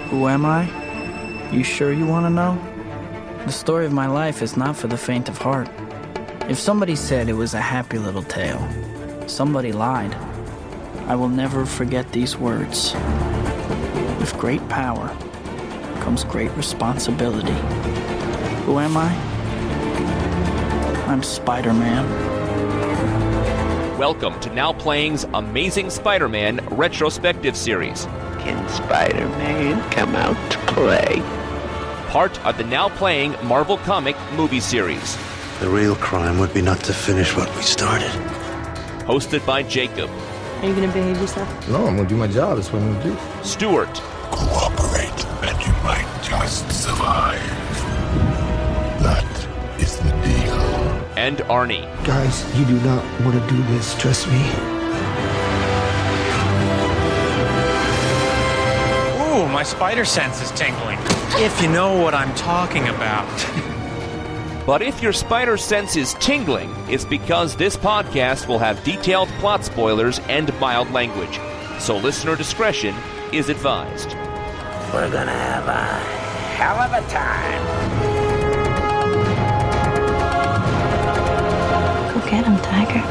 Who am I? You sure you want to know? The story of my life is not for the faint of heart. If somebody said it was a happy little tale, somebody lied. I will never forget these words. With great power comes great responsibility. Who am I? I'm Spider-Man. Welcome to Now Playing's Amazing Spider-Man retrospective series. Can Spider-Man come out to play? Part of the Now Playing Marvel comic movie series. The real crime would be not to finish what we started. Hosted by Jacob. Are you going to behave yourself? No, I'm going to do my job. That's what I'm going to do. Stuart. Cooperate, and you might just survive. That is the deal. And Arnie. Guys, you do not want to do this. Trust me. Ooh, my spider sense is tingling. If you know what I'm talking about. But if your spider sense is tingling, it's because this podcast will have detailed plot spoilers and mild language. So listener discretion is advised. We're gonna have a hell of a time. Go get him, Tiger.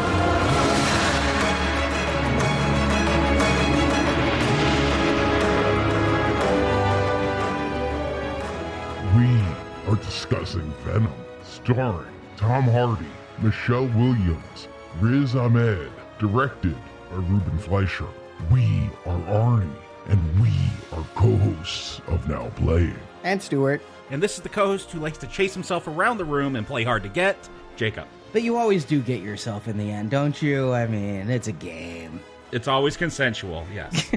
We are discussing Venom, starring Tom Hardy, Michelle Williams, Riz Ahmed, directed by Ruben Fleischer. We are Arnie, and we are co-hosts of Now Playing. And Stuart. And this is the co-host who likes to chase himself around the room and play hard to get, Jacob. But you always do get yourself in the end, don't you? I mean, it's a game. It's always consensual, yes.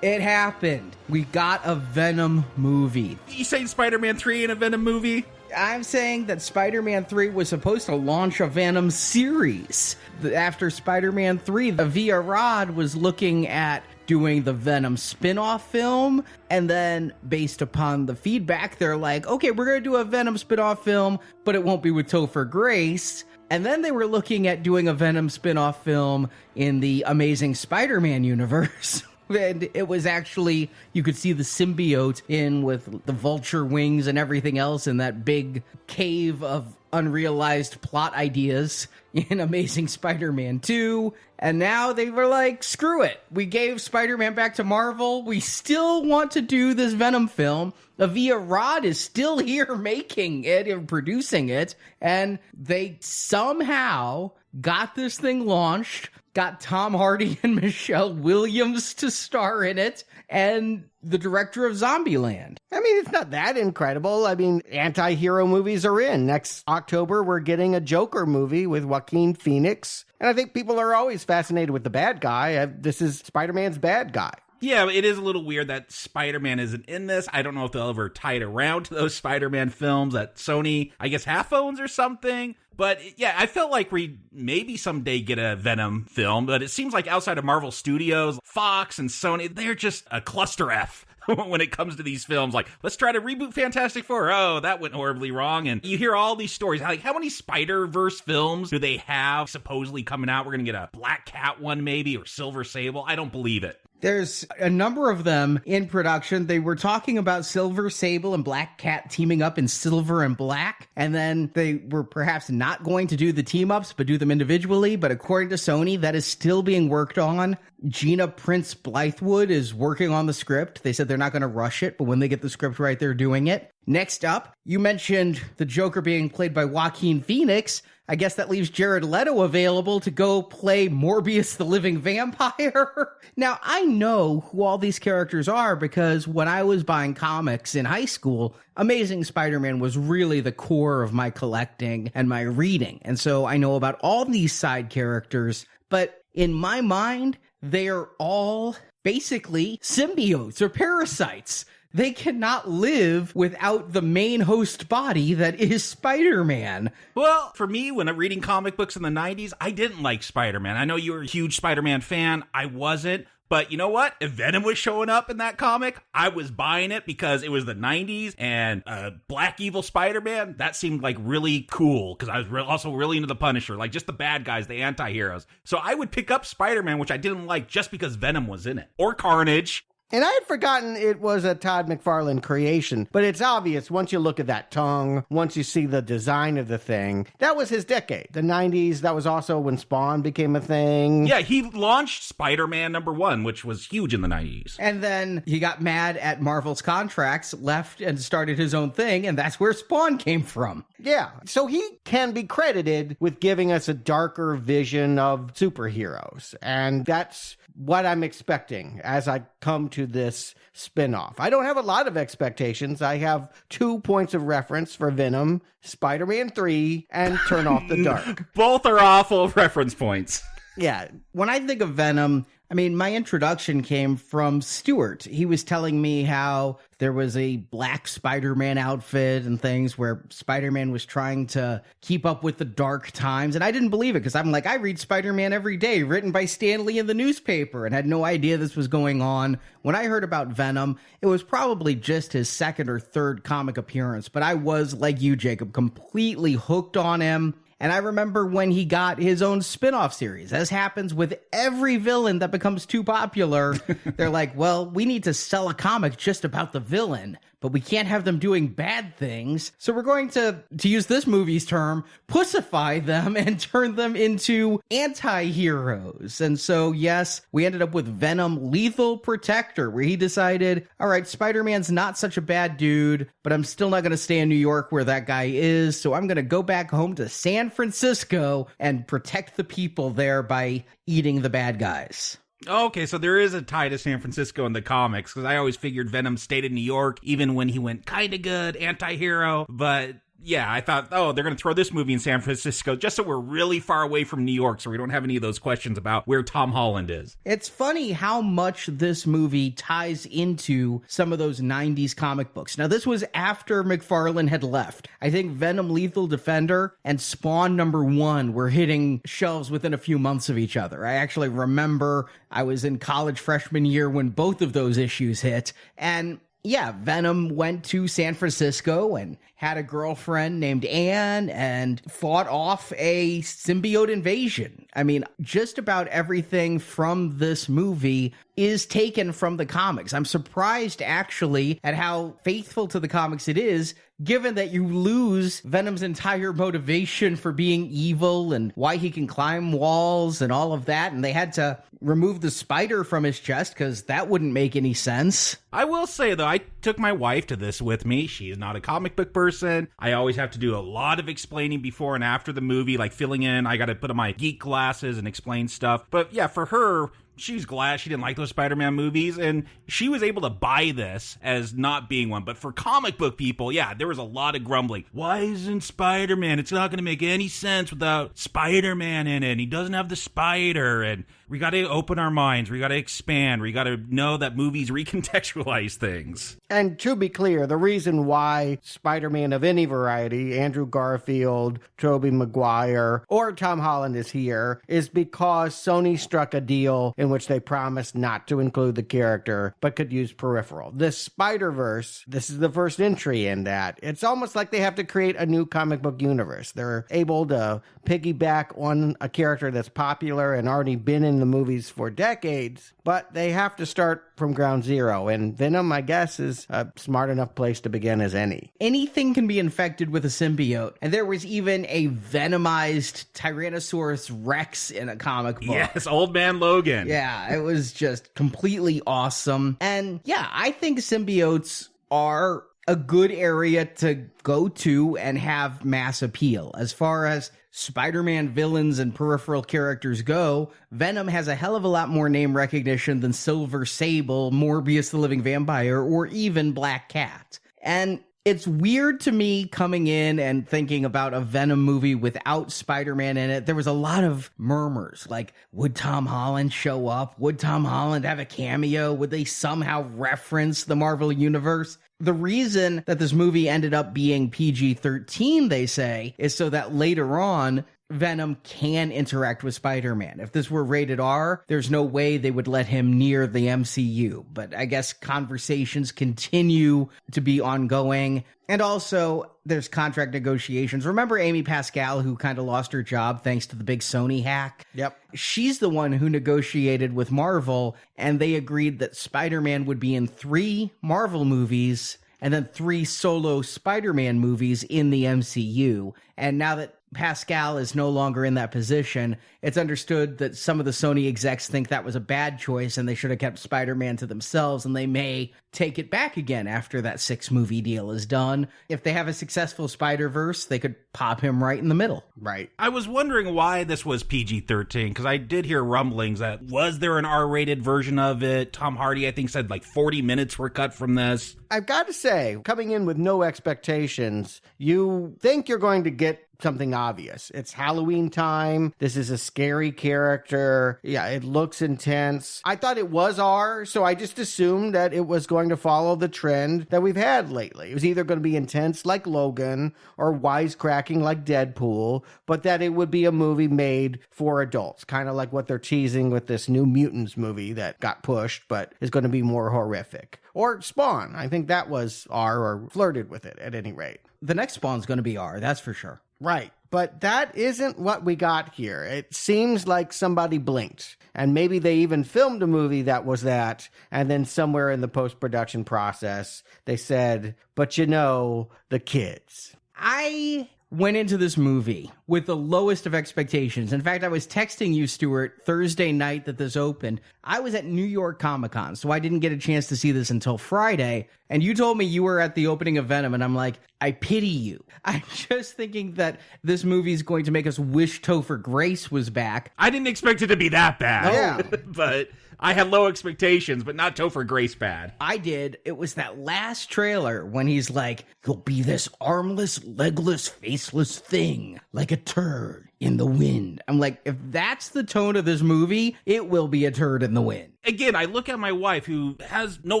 It happened. We got a Venom movie. You saying Spider-Man 3 in a Venom movie? I'm saying that Spider-Man 3 was supposed to launch a Venom series. After Spider-Man 3, the Via Rod was looking at doing the Venom spin-off film, and then based upon the feedback, they're like, okay, we're going to do a Venom spin-off film, but it won't be with Topher Grace. And then they were looking at doing a Venom spin-off film in the Amazing Spider-Man universe. And it was actually, you could see the symbiote in with the vulture wings and everything else in that big cave of unrealized plot ideas in Amazing Spider-Man 2. And now they were like, screw it. We gave Spider-Man back to Marvel. We still want to do this Venom film. Avia Rod is still here making it and producing it. And they somehow got this thing launched, got Tom Hardy and Michelle Williams to star in it, and the director of Zombieland. I mean, it's not that incredible. I mean, anti-hero movies are in. Next October, we're getting a Joker movie with Joaquin Phoenix. And I think people are always fascinated with the bad guy. This is Spider-Man's bad guy. Yeah, it is a little weird that Spider-Man isn't in this. I don't know if they'll ever tie it around to those Spider-Man films that Sony, I guess, half owns or something. But yeah, I felt like we maybe someday get a Venom film, but it seems like outside of Marvel Studios, Fox and Sony, they're just a cluster F when it comes to these films. Like, let's try to reboot Fantastic Four. Oh, that went horribly wrong. And you hear all these stories. Like, how many Spider-Verse films do they have supposedly coming out? We're going to get a Black Cat one maybe, or Silver Sable. I don't believe it. There's a number of them in production. They were talking about Silver Sable and Black Cat teaming up in Silver and Black, and then they were perhaps not going to do the team-ups, but do them individually. But according to Sony, that is still being worked on. Gina Prince Blythewood is working on the script. They said they're not going to rush it, but when they get the script right, they're doing it. Next up, you mentioned the Joker being played by Joaquin Phoenix. I guess that leaves Jared Leto available to go play Morbius the Living Vampire. Now, I know who all these characters are because when I was buying comics in high school, Amazing Spider-Man was really the core of my collecting and my reading. And so I know about all these side characters, but in my mind, they are all basically symbiotes or parasites. They cannot live without the main host body that is Spider-Man. Well, for me, when I'm reading comic books in the 90s, I didn't like Spider-Man. I know you were a huge Spider-Man fan. I wasn't. But you know what? If Venom was showing up in that comic, I was buying it because it was the 90s and Black Evil Spider-Man, that seemed like really cool because I was also really into the Punisher, like just the bad guys, the anti-heroes. So I would pick up Spider-Man, which I didn't like just because Venom was in it. Or Carnage. And I had forgotten it was a Todd McFarlane creation, but it's obvious once you look at that tongue, once you see the design of the thing, that was his decade. The 90s, that was also when Spawn became a thing. Yeah, he launched Spider-Man #1, which was huge in the 90s. And then he got mad at Marvel's contracts, left and started his own thing, and that's where Spawn came from. Yeah, so he can be credited with giving us a darker vision of superheroes, and that's what I'm expecting as I come to this spinoff. I don't have a lot of expectations. I have 2 points of reference for Venom, Spider-Man 3, and Turn Off the Dark. Both are awful reference points. Yeah, when I think of Venom, I mean, my introduction came from Stuart. He was telling me how there was a black Spider-Man outfit and things where Spider-Man was trying to keep up with the dark times. And I didn't believe it because I'm like, I read Spider-Man every day, written by Stan Lee in the newspaper, and had no idea this was going on. When I heard about Venom, it was probably just his second or third comic appearance. But I was, like you, Jacob, completely hooked on him. And I remember when he got his own spin-off series. As happens with every villain that becomes too popular, they're like, well, we need to sell a comic just about the villain, but we can't have them doing bad things. So we're going to use this movie's term, pussify them and turn them into anti-heroes. And so, yes, we ended up with Venom Lethal Protector, where he decided, all right, Spider-Man's not such a bad dude, but I'm still not going to stay in New York where that guy is. So I'm going to go back home to San Francisco and protect the people there by eating the bad guys. Okay, so there is a tie to San Francisco in the comics, because I always figured Venom stayed in New York, even when he went kind of good, anti-hero, but yeah, I thought, oh, they're going to throw this movie in San Francisco just so we're really far away from New York so we don't have any of those questions about where Tom Holland is. It's funny how much this movie ties into some of those 90s comic books. Now, this was after McFarlane had left. I think Venom Lethal Defender and Spawn #1 were hitting shelves within a few months of each other. I actually remember I was in college freshman year when both of those issues hit, and yeah, Venom went to San Francisco and had a girlfriend named Anne and fought off a symbiote invasion. I mean, just about everything from this movie is taken from the comics. I'm surprised, actually, at how faithful to the comics it is, given that you lose Venom's entire motivation for being evil and why he can climb walls and all of that, and they had to remove the spider from his chest because that wouldn't make any sense. I will say, though, I took my wife to this with me. She is not a comic book person. I always have to do a lot of explaining before and after the movie, like filling in. I got to put on my geek glasses and explain stuff. But yeah, for her, she's glad she didn't like those Spider-Man movies, and she was able to buy this as not being one. But for comic book people, yeah, there was a lot of grumbling. Why isn't Spider-Man? It's not going to make any sense without Spider-Man in it. And he doesn't have the spider, and we got to open our minds. We got to expand. We got to know that movies recontextualize things. And to be clear, the reason why Spider-Man of any variety, Andrew Garfield, Tobey Maguire, or Tom Holland is here is because Sony struck a deal in which they promised not to include the character, but could use peripheral. This Spider-Verse, this is the first entry in that. It's almost like they have to create a new comic book universe. They're able to piggyback on a character that's popular and already been in the movies for decades, but they have to start from ground zero. And Venom, I guess, is a smart enough place to begin as any. Anything can be infected with a symbiote. And there was even a venomized Tyrannosaurus Rex in a comic book. Yes, Old Man Logan. Yeah, it was just completely awesome. And yeah, I think symbiotes are a good area to go to and have mass appeal. As far as Spider-Man villains and peripheral characters go, Venom has a hell of a lot more name recognition than Silver Sable, Morbius the Living Vampire, or even Black Cat. And it's weird to me coming in and thinking about a Venom movie without Spider-Man in it. There was a lot of murmurs, like, would Tom Holland show up? Would Tom Holland have a cameo? Would they somehow reference the Marvel Universe? The reason that this movie ended up being PG-13, they say, is so that later on, Venom can interact with Spider-Man. If this were rated R, there's no way they would let him near the MCU. But I guess conversations continue to be ongoing. And also, there's contract negotiations. Remember Amy Pascal, who kind of lost her job thanks to the big Sony hack? Yep. She's the one who negotiated with Marvel, and they agreed that Spider-Man would be in 3 Marvel movies and then 3 solo Spider-Man movies in the MCU. And now that Pascal is no longer in that position, it's understood that some of the Sony execs think that was a bad choice and they should have kept Spider-Man to themselves, and they may take it back again after that 6-movie deal is done. If they have a successful Spider-Verse, they could pop him right in the middle. Right. I was wondering why this was PG-13, because I did hear rumblings that was there an R-rated version of it? Tom Hardy, I think, said like 40 minutes were cut from this. I've got to say, coming in with no expectations, you think you're going to get something obvious. It's Halloween time. This is a scary character. Yeah, it looks intense. I thought it was R, so I just assumed that it was going to follow the trend that we've had lately. It was either going to be intense like Logan or wisecracking like Deadpool, but that it would be a movie made for adults, kind of like what they're teasing with this New Mutants movie that got pushed, but is going to be more horrific. Or Spawn. I think that was R, or flirted with it at any rate. The next Spawn's going to be R, that's for sure. Right. But that isn't what we got here. It seems like somebody blinked. And maybe they even filmed a movie that was that. And then somewhere in the post-production process, they said, but you know, the kids. I went into this movie with the lowest of expectations. In fact, I was texting you, Stuart, Thursday night that this opened. I was at New York Comic-Con, so I didn't get a chance to see this until Friday. And you told me you were at the opening of Venom, and I'm like, I pity you. I'm just thinking that this movie is going to make us wish Topher Grace was back. I didn't expect it to be that bad. Yeah. But I had low expectations, but not Topher Grace bad. I did. It was that last trailer when he's like, you'll be this armless, legless, faceless thing, like a turd in the wind. I'm like, if that's the tone of this movie, it will be a turd in the wind. Again, I look at my wife, who has no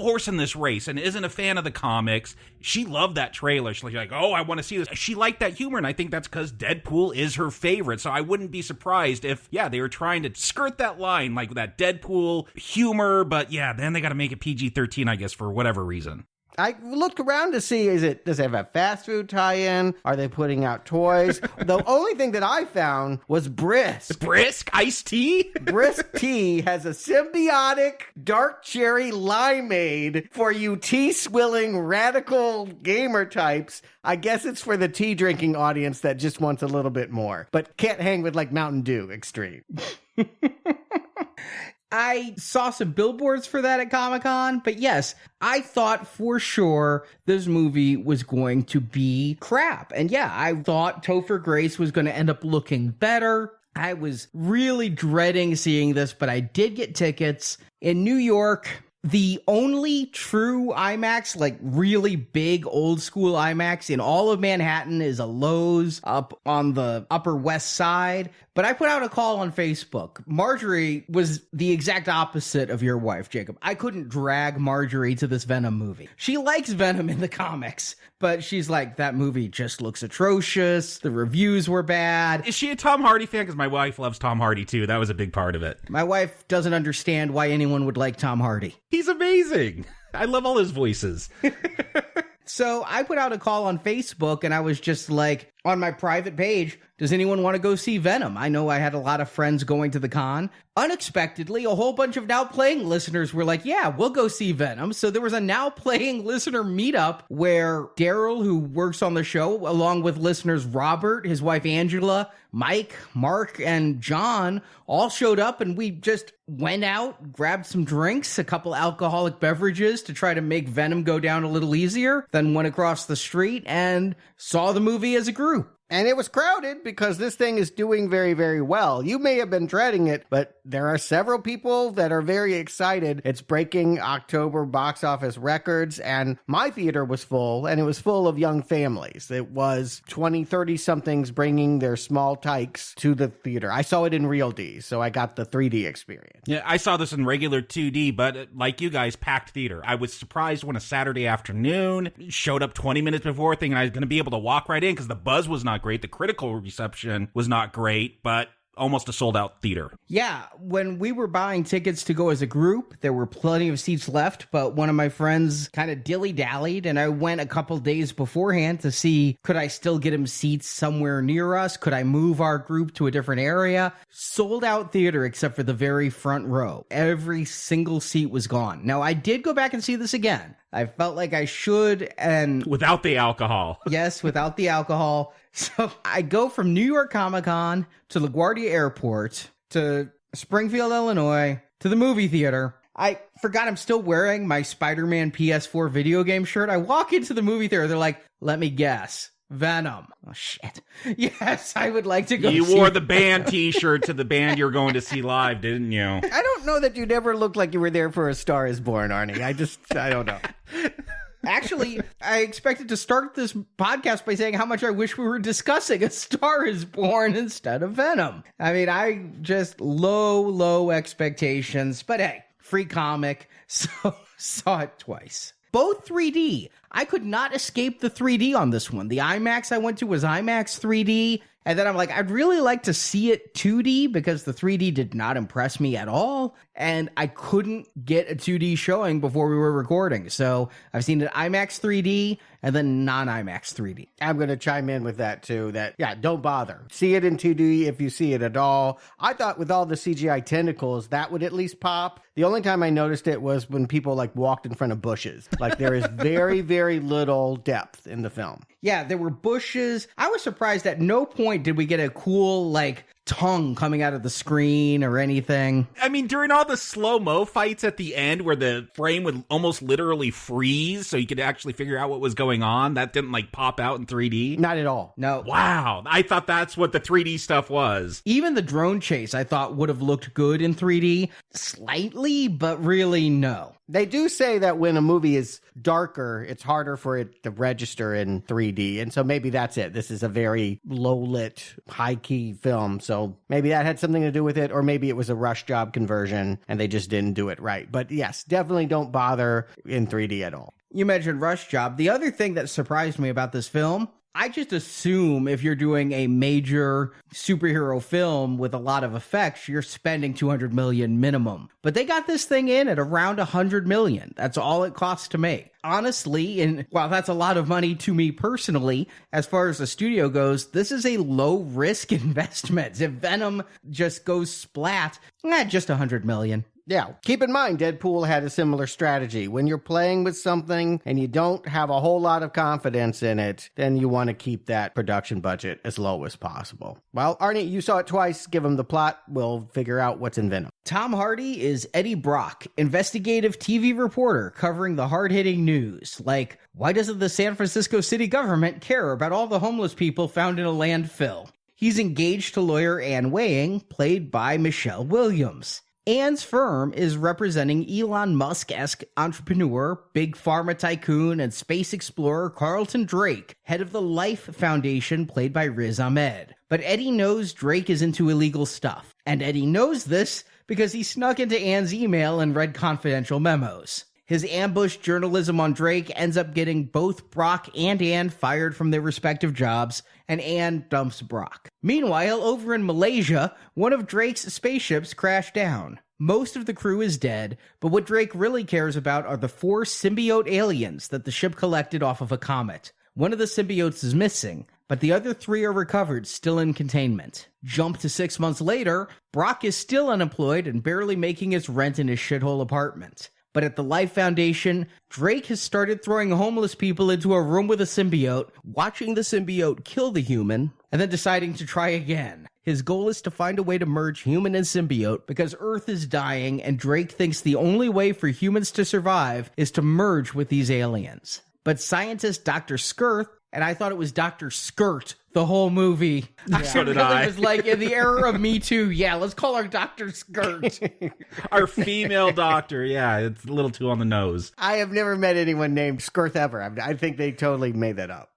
horse in this race and isn't a fan of the comics. She loved that trailer. She's like, oh, I want to see this. She liked that humor, and I think that's because Deadpool is her favorite. So I wouldn't be surprised if, they were trying to skirt that line, like that Deadpool humor. But then they got to make it PG-13, I guess, for whatever reason. I looked around to see, does it have a fast food tie-in? Are they putting out toys? The only thing that I found was Brisk. Brisk? Iced tea? Brisk tea has a symbiotic dark cherry limeade for you tea-swilling radical gamer types. I guess it's for the tea drinking audience that just wants a little bit more, but can't hang with like Mountain Dew Extreme. I saw some billboards for that at Comic-Con, but yes, I thought for sure this movie was going to be crap. And I thought Topher Grace was going to end up looking better. I was really dreading seeing this, but I did get tickets in New York. The only true IMAX, like really big old school IMAX in all of Manhattan, is a Lowe's up on the Upper West Side. But I put out a call on Facebook. Marjorie was the exact opposite of your wife, Jacob. I couldn't drag Marjorie to this Venom movie. She likes Venom in the comics, but she's like, that movie just looks atrocious. The reviews were bad. Is she a Tom Hardy fan? Because my wife loves Tom Hardy too. That was a big part of it. My wife doesn't understand why anyone would like Tom Hardy. He's amazing. I love all his voices. So I put out a call on Facebook, and I was just like, on my private page, does anyone want to go see Venom? I know I had a lot of friends going to the con. Unexpectedly, a whole bunch of Now Playing listeners were like, yeah, we'll go see Venom. So there was a Now Playing listener meetup where Daryl, who works on the show, along with listeners Robert, his wife Angela, Mike, Mark, and John all showed up, and we just went out, grabbed some drinks, a couple alcoholic beverages to try to make Venom go down a little easier, then went across the street and saw the movie as a group. And it was crowded because this thing is doing very, very well. You may have been dreading it, but there are several people that are very excited. It's breaking October box office records, and my theater was full, and it was full of young families. It was 20, 30-somethings bringing their small tykes to the theater. I saw it in Real D, so I got the 3D experience. Yeah, I saw this in regular 2D, but like you guys, packed theater. I was surprised when a Saturday afternoon, showed up 20 minutes before, thinking I was going to be able to walk right in because the buzz was not not great. The critical reception was not great, but almost a sold-out theater. Yeah, when we were buying tickets to go as a group, there were plenty of seats left, but one of my friends kind of dilly-dallied, and I went a couple days beforehand to see, could I still get him seats somewhere near us? Could I move our group to a different area? Sold-out theater except for the very front row. Every single seat was gone. Now, I did go back and see this again. I felt like I should, and... Without the alcohol. Yes, without the alcohol. So I go from New York Comic-Con to LaGuardia Airport to Springfield, Illinois, to the movie theater. I forgot I'm still wearing my Spider-Man PS4 video game shirt. I walk into the movie theater. They're like, let me guess. Venom. Oh, shit. Yes, I would like to go You see wore the band t-shirt to the band you're going to see live, didn't you? I don't know that you never looked like you were there for A Star is Born, Arnie. I don't know. Actually, I expected to start this podcast by saying how much I wish we were discussing A Star is Born instead of Venom. I mean, I just low expectations. But hey, free comic, so saw it twice. Both 3D. I could not escape the 3D on this one. The IMAX I went to was IMAX 3D. And then I'm like, I'd really like to see it 2D because the 3D did not impress me at all. And I couldn't get a 2D showing before we were recording. So I've seen it IMAX 3D and then non-IMAX 3D. I'm going to chime in with that too, that, yeah, don't bother. See it in 2D if you see it at all. I thought with all the CGI tentacles, that would at least pop. The only time I noticed it was when people like walked in front of bushes. Like there is very, very little depth in the film. Yeah, there were bushes. I was surprised at no point did we get a cool, like, tongue coming out of the screen or anything. I mean, during all the slow-mo fights at the end where the frame would almost literally freeze so you could actually figure out what was going on, that didn't, like, pop out in 3D? Not at all. No. Wow. I thought that's what the 3D stuff was. Even the drone chase, I thought, would have looked good in 3D. Slightly, but really no. They do say that when a movie is darker, it's harder for it to register in 3D. And so maybe that's it. This is a very low-lit, high-key film. So maybe that had something to do with it. Or maybe it was a rush job conversion and they just didn't do it right. But yes, definitely don't bother in 3D at all. You mentioned rush job. The other thing that surprised me about this film, I just assume if you're doing a major superhero film with a lot of effects, you're spending $200 million minimum. But they got this thing in at around $100 million. That's all it costs to make. Honestly, and while that's a lot of money to me personally, as far as the studio goes, this is a low-risk investment. If Venom just goes splat, just $100 million. Yeah, keep in mind, Deadpool had a similar strategy. When you're playing with something and you don't have a whole lot of confidence in it, then you want to keep that production budget as low as possible. Well, Arnie, you saw it twice. Give him the plot. We'll figure out what's in Venom. Tom Hardy is Eddie Brock, investigative TV reporter covering the hard-hitting news. Like, why doesn't the San Francisco city government care about all the homeless people found in a landfill? He's engaged to lawyer Anne Weying, played by Michelle Williams. Anne's firm is representing Elon Musk-esque entrepreneur, big pharma tycoon, and space explorer Carlton Drake, head of the Life Foundation, played by Riz Ahmed. But Eddie knows Drake is into illegal stuff, and Eddie knows this because he snuck into Anne's email and read confidential memos. His ambush journalism on Drake ends up getting both Brock and Anne fired from their respective jobs, and Anne dumps Brock. Meanwhile, over in Malaysia, one of Drake's spaceships crashed down. Most of the crew is dead, but what Drake really cares about are the 4 symbiote aliens that the ship collected off of a comet. One of the symbiotes is missing, but the other 3 are recovered, still in containment. Jump to 6 months later, Brock is still unemployed and barely making his rent in his shithole apartment. But at the Life Foundation, Drake has started throwing homeless people into a room with a symbiote, watching the symbiote kill the human, and then deciding to try again. His goal is to find a way to merge human and symbiote because Earth is dying and Drake thinks the only way for humans to survive is to merge with these aliens. But scientist Dr. Skirth, and I thought it was Dr. Skirt the whole movie. Yeah. So did I. It was like in the era of Me Too. Yeah, let's call her Dr. Skirt. Our female doctor. Yeah, it's a little too on the nose. I have never met anyone named Skirth ever. I think they totally made that up.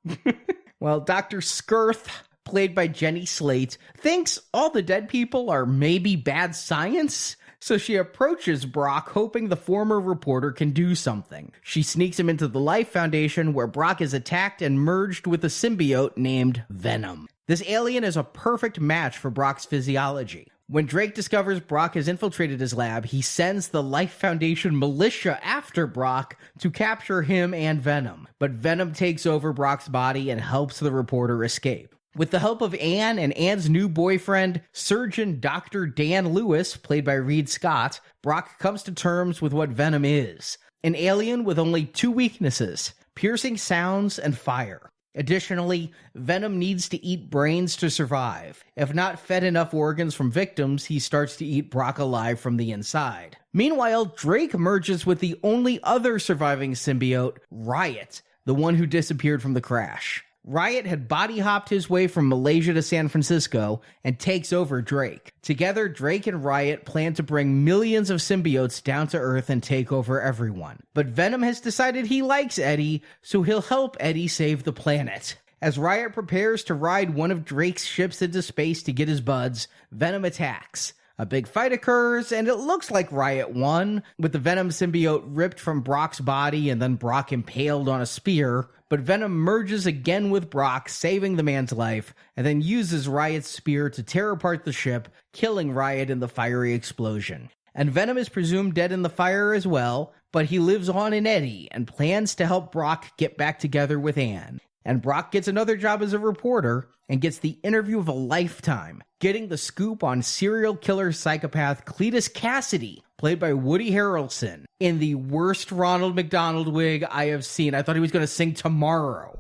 Well, Dr. Skirth, played by Jenny Slate, thinks all the dead people are maybe bad science. So she approaches Brock, hoping the former reporter can do something. She sneaks him into the Life Foundation, where Brock is attacked and merged with a symbiote named Venom. This alien is a perfect match for Brock's physiology. When Drake discovers Brock has infiltrated his lab, he sends the Life Foundation militia after Brock to capture him and Venom. But Venom takes over Brock's body and helps the reporter escape. With the help of Anne and Anne's new boyfriend, Surgeon Dr. Dan Lewis, played by Reed Scott, Brock comes to terms with what Venom is. An alien with only 2 weaknesses: piercing sounds and fire. Additionally, Venom needs to eat brains to survive. If not fed enough organs from victims, he starts to eat Brock alive from the inside. Meanwhile, Drake merges with the only other surviving symbiote, Riot, the one who disappeared from the crash. Riot had body-hopped his way from Malaysia to San Francisco and takes over Drake. Together, Drake and Riot plan to bring millions of symbiotes down to Earth and take over everyone. But Venom has decided he likes Eddie, so he'll help Eddie save the planet. As Riot prepares to ride one of Drake's ships into space to get his buds, Venom attacks. A big fight occurs, and it looks like Riot won, with the Venom symbiote ripped from Brock's body and then Brock impaled on a spear. But Venom merges again with Brock, saving the man's life, and then uses Riot's spear to tear apart the ship, killing Riot in the fiery explosion. And Venom is presumed dead in the fire as well, but he lives on in Eddie and plans to help Brock get back together with Anne. And Brock gets another job as a reporter and gets the interview of a lifetime, getting the scoop on serial killer psychopath Cletus Cassidy, played by Woody Harrelson, in the worst Ronald McDonald wig I have seen. I thought he was going to sing Tomorrow.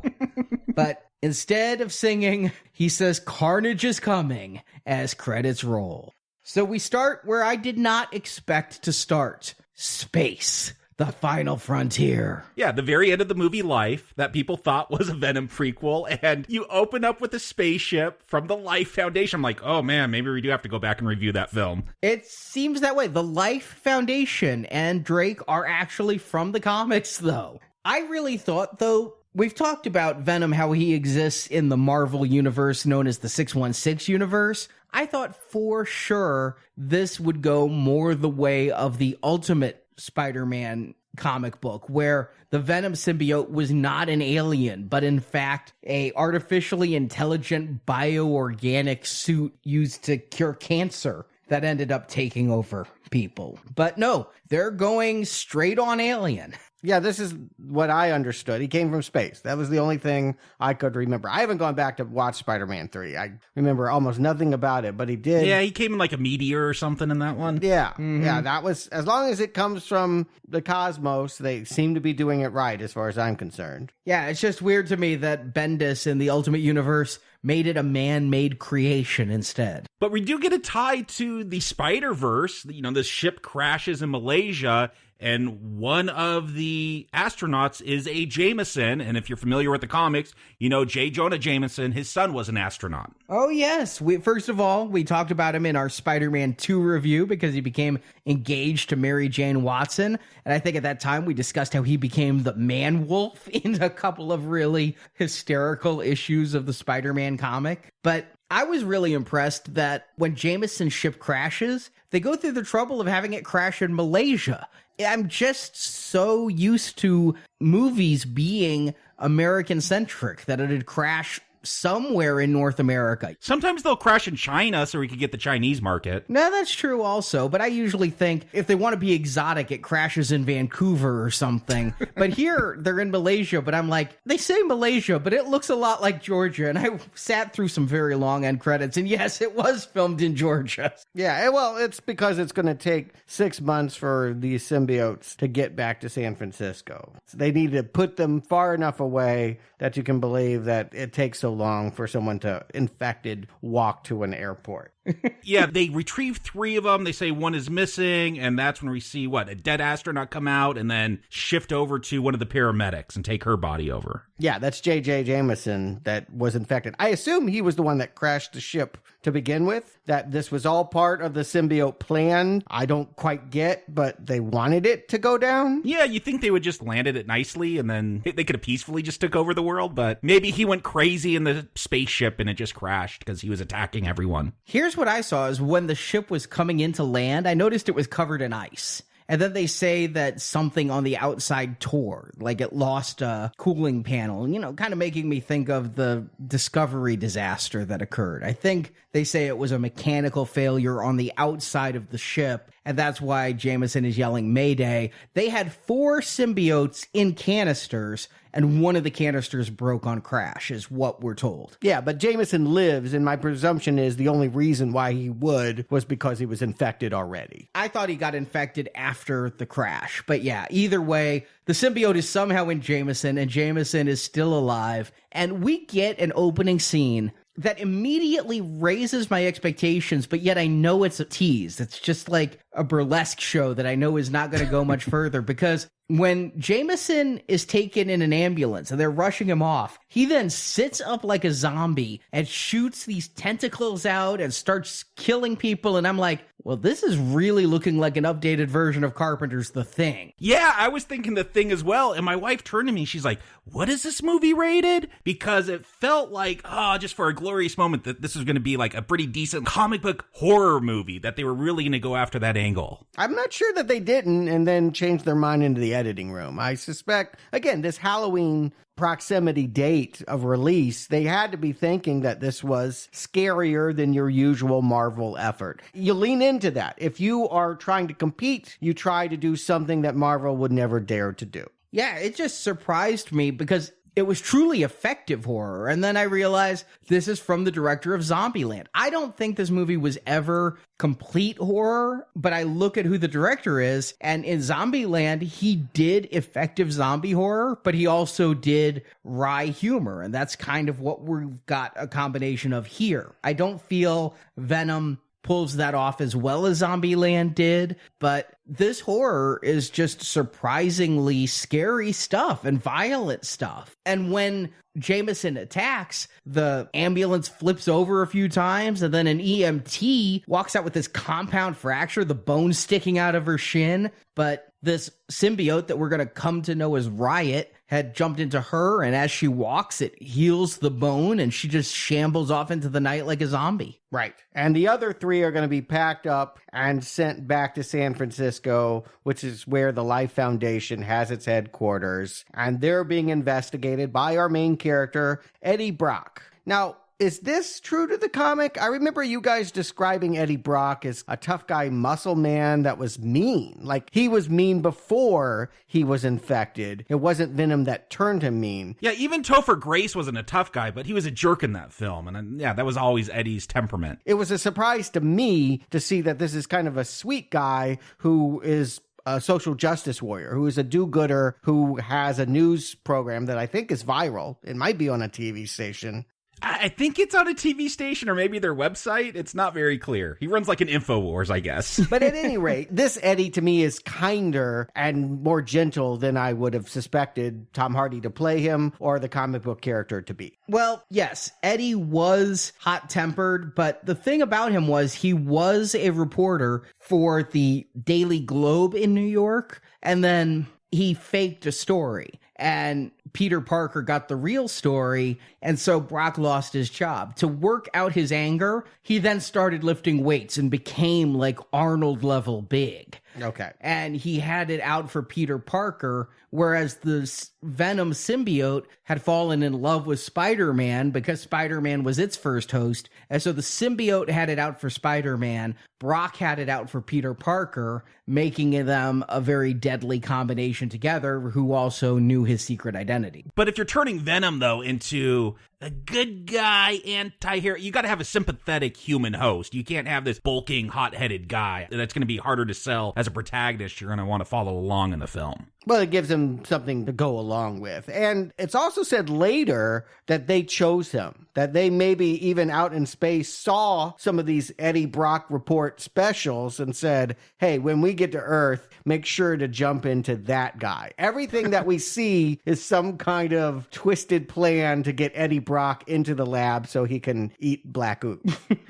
But instead of singing, he says carnage is coming as credits roll. So we start where I did not expect to start. Space. The final frontier. Yeah, the very end of the movie Life that people thought was a Venom prequel, and you open up with a spaceship from the Life Foundation. I'm like, oh man, maybe we do have to go back and review that film. It seems that way. The Life Foundation and Drake are actually from the comics, though. I really thought, though, we've talked about Venom, how he exists in the Marvel universe known as the 616 universe. I thought for sure this would go more the way of the Ultimate Spider-Man comic book, where the Venom symbiote was not an alien, but in fact a artificially intelligent bioorganic suit used to cure cancer that ended up taking over people. But no, they're going straight on alien. Yeah, this is what I understood. He came from space. That was the only thing I could remember. I haven't gone back to watch Spider-Man 3. I remember almost nothing about it, but he did. Yeah, he came in like a meteor or something in that one. Yeah, yeah, that was, as long as it comes from the cosmos, they seem to be doing it right as far as I'm concerned. Yeah, it's just weird to me that Bendis in the Ultimate Universe made it a man-made creation instead. But we do get a tie to the Spider-Verse. You know, this ship crashes in Malaysia, and one of the astronauts is a Jameson. And if you're familiar with the comics, you know J. Jonah Jameson, his son was an astronaut. Oh, yes. First of all, we talked about him in our Spider-Man 2 review because he became engaged to Mary Jane Watson. And I think at that time we discussed how he became the Man-Wolf in a couple of really hysterical issues of the Spider-Man comic. But I was really impressed that when Jameson's ship crashes, they go through the trouble of having it crash in Malaysia. I'm just so used to movies being American-centric that it'd crash somewhere in North America. Sometimes they'll crash in China so we could get the Chinese market. No, that's true also, but I usually think if they want to be exotic, it crashes in Vancouver or something. But here, they're in Malaysia, but I'm like, they say Malaysia, but it looks a lot like Georgia, and I sat through some very long end credits, and yes, it was filmed in Georgia. Yeah, well, it's because it's going to take 6 months for these symbiotes to get back to San Francisco. So they need to put them far enough away that you can believe that it takes so long for someone to infected walk to an airport. Yeah, they retrieve 3 of them. They say one is missing, and that's when we see, a dead astronaut come out and then shift over to one of the paramedics and take her body over. Yeah, that's J.J. Jameson that was infected. I assume he was the one that crashed the ship to begin with, that this was all part of the symbiote plan. I don't quite get, but they wanted it to go down. Yeah, you think they would just landed it nicely and then they could have peacefully just took over the world, but maybe he went crazy in the spaceship and it just crashed because he was attacking everyone. Here's what I saw is when the ship was coming into land, I noticed it was covered in ice. And then they say that something on the outside tore, like it lost a cooling panel, kind of making me think of the Discovery disaster that occurred. I think they say it was a mechanical failure on the outside of the ship, and that's why Jameson is yelling Mayday. They had 4 symbiotes in canisters, and one of the canisters broke on crash, is what we're told. Yeah, but Jameson lives, and my presumption is the only reason why he would was because he was infected already. I thought he got infected after the crash, but yeah, either way, the symbiote is somehow in Jameson, and Jameson is still alive, and we get an opening scene that immediately raises my expectations, but yet I know it's a tease. It's just like a burlesque show that I know is not going to go much further, because when Jameson is taken in an ambulance and they're rushing him off, he then sits up like a zombie and shoots these tentacles out and starts killing people. And I'm like, well, this is really looking like an updated version of Carpenter's The Thing. Yeah, I was thinking The Thing as well. And my wife turned to me, she's like, what is this movie rated? Because it felt like, just for a glorious moment, that this was going to be like a pretty decent comic book horror movie, that they were really going to go after that angle. I'm not sure that they didn't and then changed their mind into the editing room. I suspect, again, this Halloween proximity date of release, they had to be thinking that this was scarier than your usual Marvel effort. You lean into that. If you are trying to compete, you try to do something that Marvel would never dare to do. Yeah, it just surprised me because it was truly effective horror. And then I realized this is from the director of Zombieland. I don't think this movie was ever complete horror, but I look at who the director is, and in Zombieland, he did effective zombie horror, but he also did wry humor. And that's kind of what we've got a combination of here. I don't feel Venom pulls that off as well as Zombieland did, but this horror is just surprisingly scary stuff and violent stuff. And when Jameson attacks, the ambulance flips over a few times, and then an EMT walks out with this compound fracture, the bone sticking out of her shin. But this symbiote that we're going to come to know as Riot had jumped into her, and as she walks, it heals the bone, and she just shambles off into the night like a zombie. Right. And the other 3 are going to be packed up and sent back to San Francisco, which is where the Life Foundation has its headquarters. And they're being investigated by our main character, Eddie Brock. Now, is this true to the comic? I remember you guys describing Eddie Brock as a tough guy muscle man that was mean. Like, he was mean before he was infected. It wasn't Venom that turned him mean. Yeah, even Topher Grace wasn't a tough guy, but he was a jerk in that film. And yeah, that was always Eddie's temperament. It was a surprise to me to see that this is kind of a sweet guy who is a social justice warrior, who is a do-gooder, who has a news program that I think is viral. It might be on a TV station. I think it's on a TV station or maybe their website. It's not very clear. He runs like an InfoWars, I guess. But at any rate, this Eddie to me is kinder and more gentle than I would have suspected Tom Hardy to play him or the comic book character to be. Well, yes, Eddie was hot-tempered, but the thing about him was he was a reporter for the Daily Globe in New York, and then he faked a story. And Peter Parker got the real story, and so Brock lost his job. To work out his anger, he then started lifting weights and became like Arnold level big. Okay. And he had it out for Peter Parker, whereas the Venom symbiote had fallen in love with Spider-Man because Spider-Man was its first host. And so the symbiote had it out for Spider-Man. Brock had it out for Peter Parker, making them a very deadly combination together, who also knew his secret identity. But if you're turning Venom, though, into a good guy anti-hero, you got to have a sympathetic human host. You can't have this bulking, hot-headed guy. That's going to be harder to sell as a protagonist. You're going to want to follow along in the film. Well, it gives him something to go along with. And it's also said later that they chose him, that they maybe even out in space saw some of these Eddie Brock report specials and said, hey, when we get to Earth, make sure to jump into that guy. Everything that we see is some kind of twisted plan to get Eddie Brock into the lab so he can eat black oot.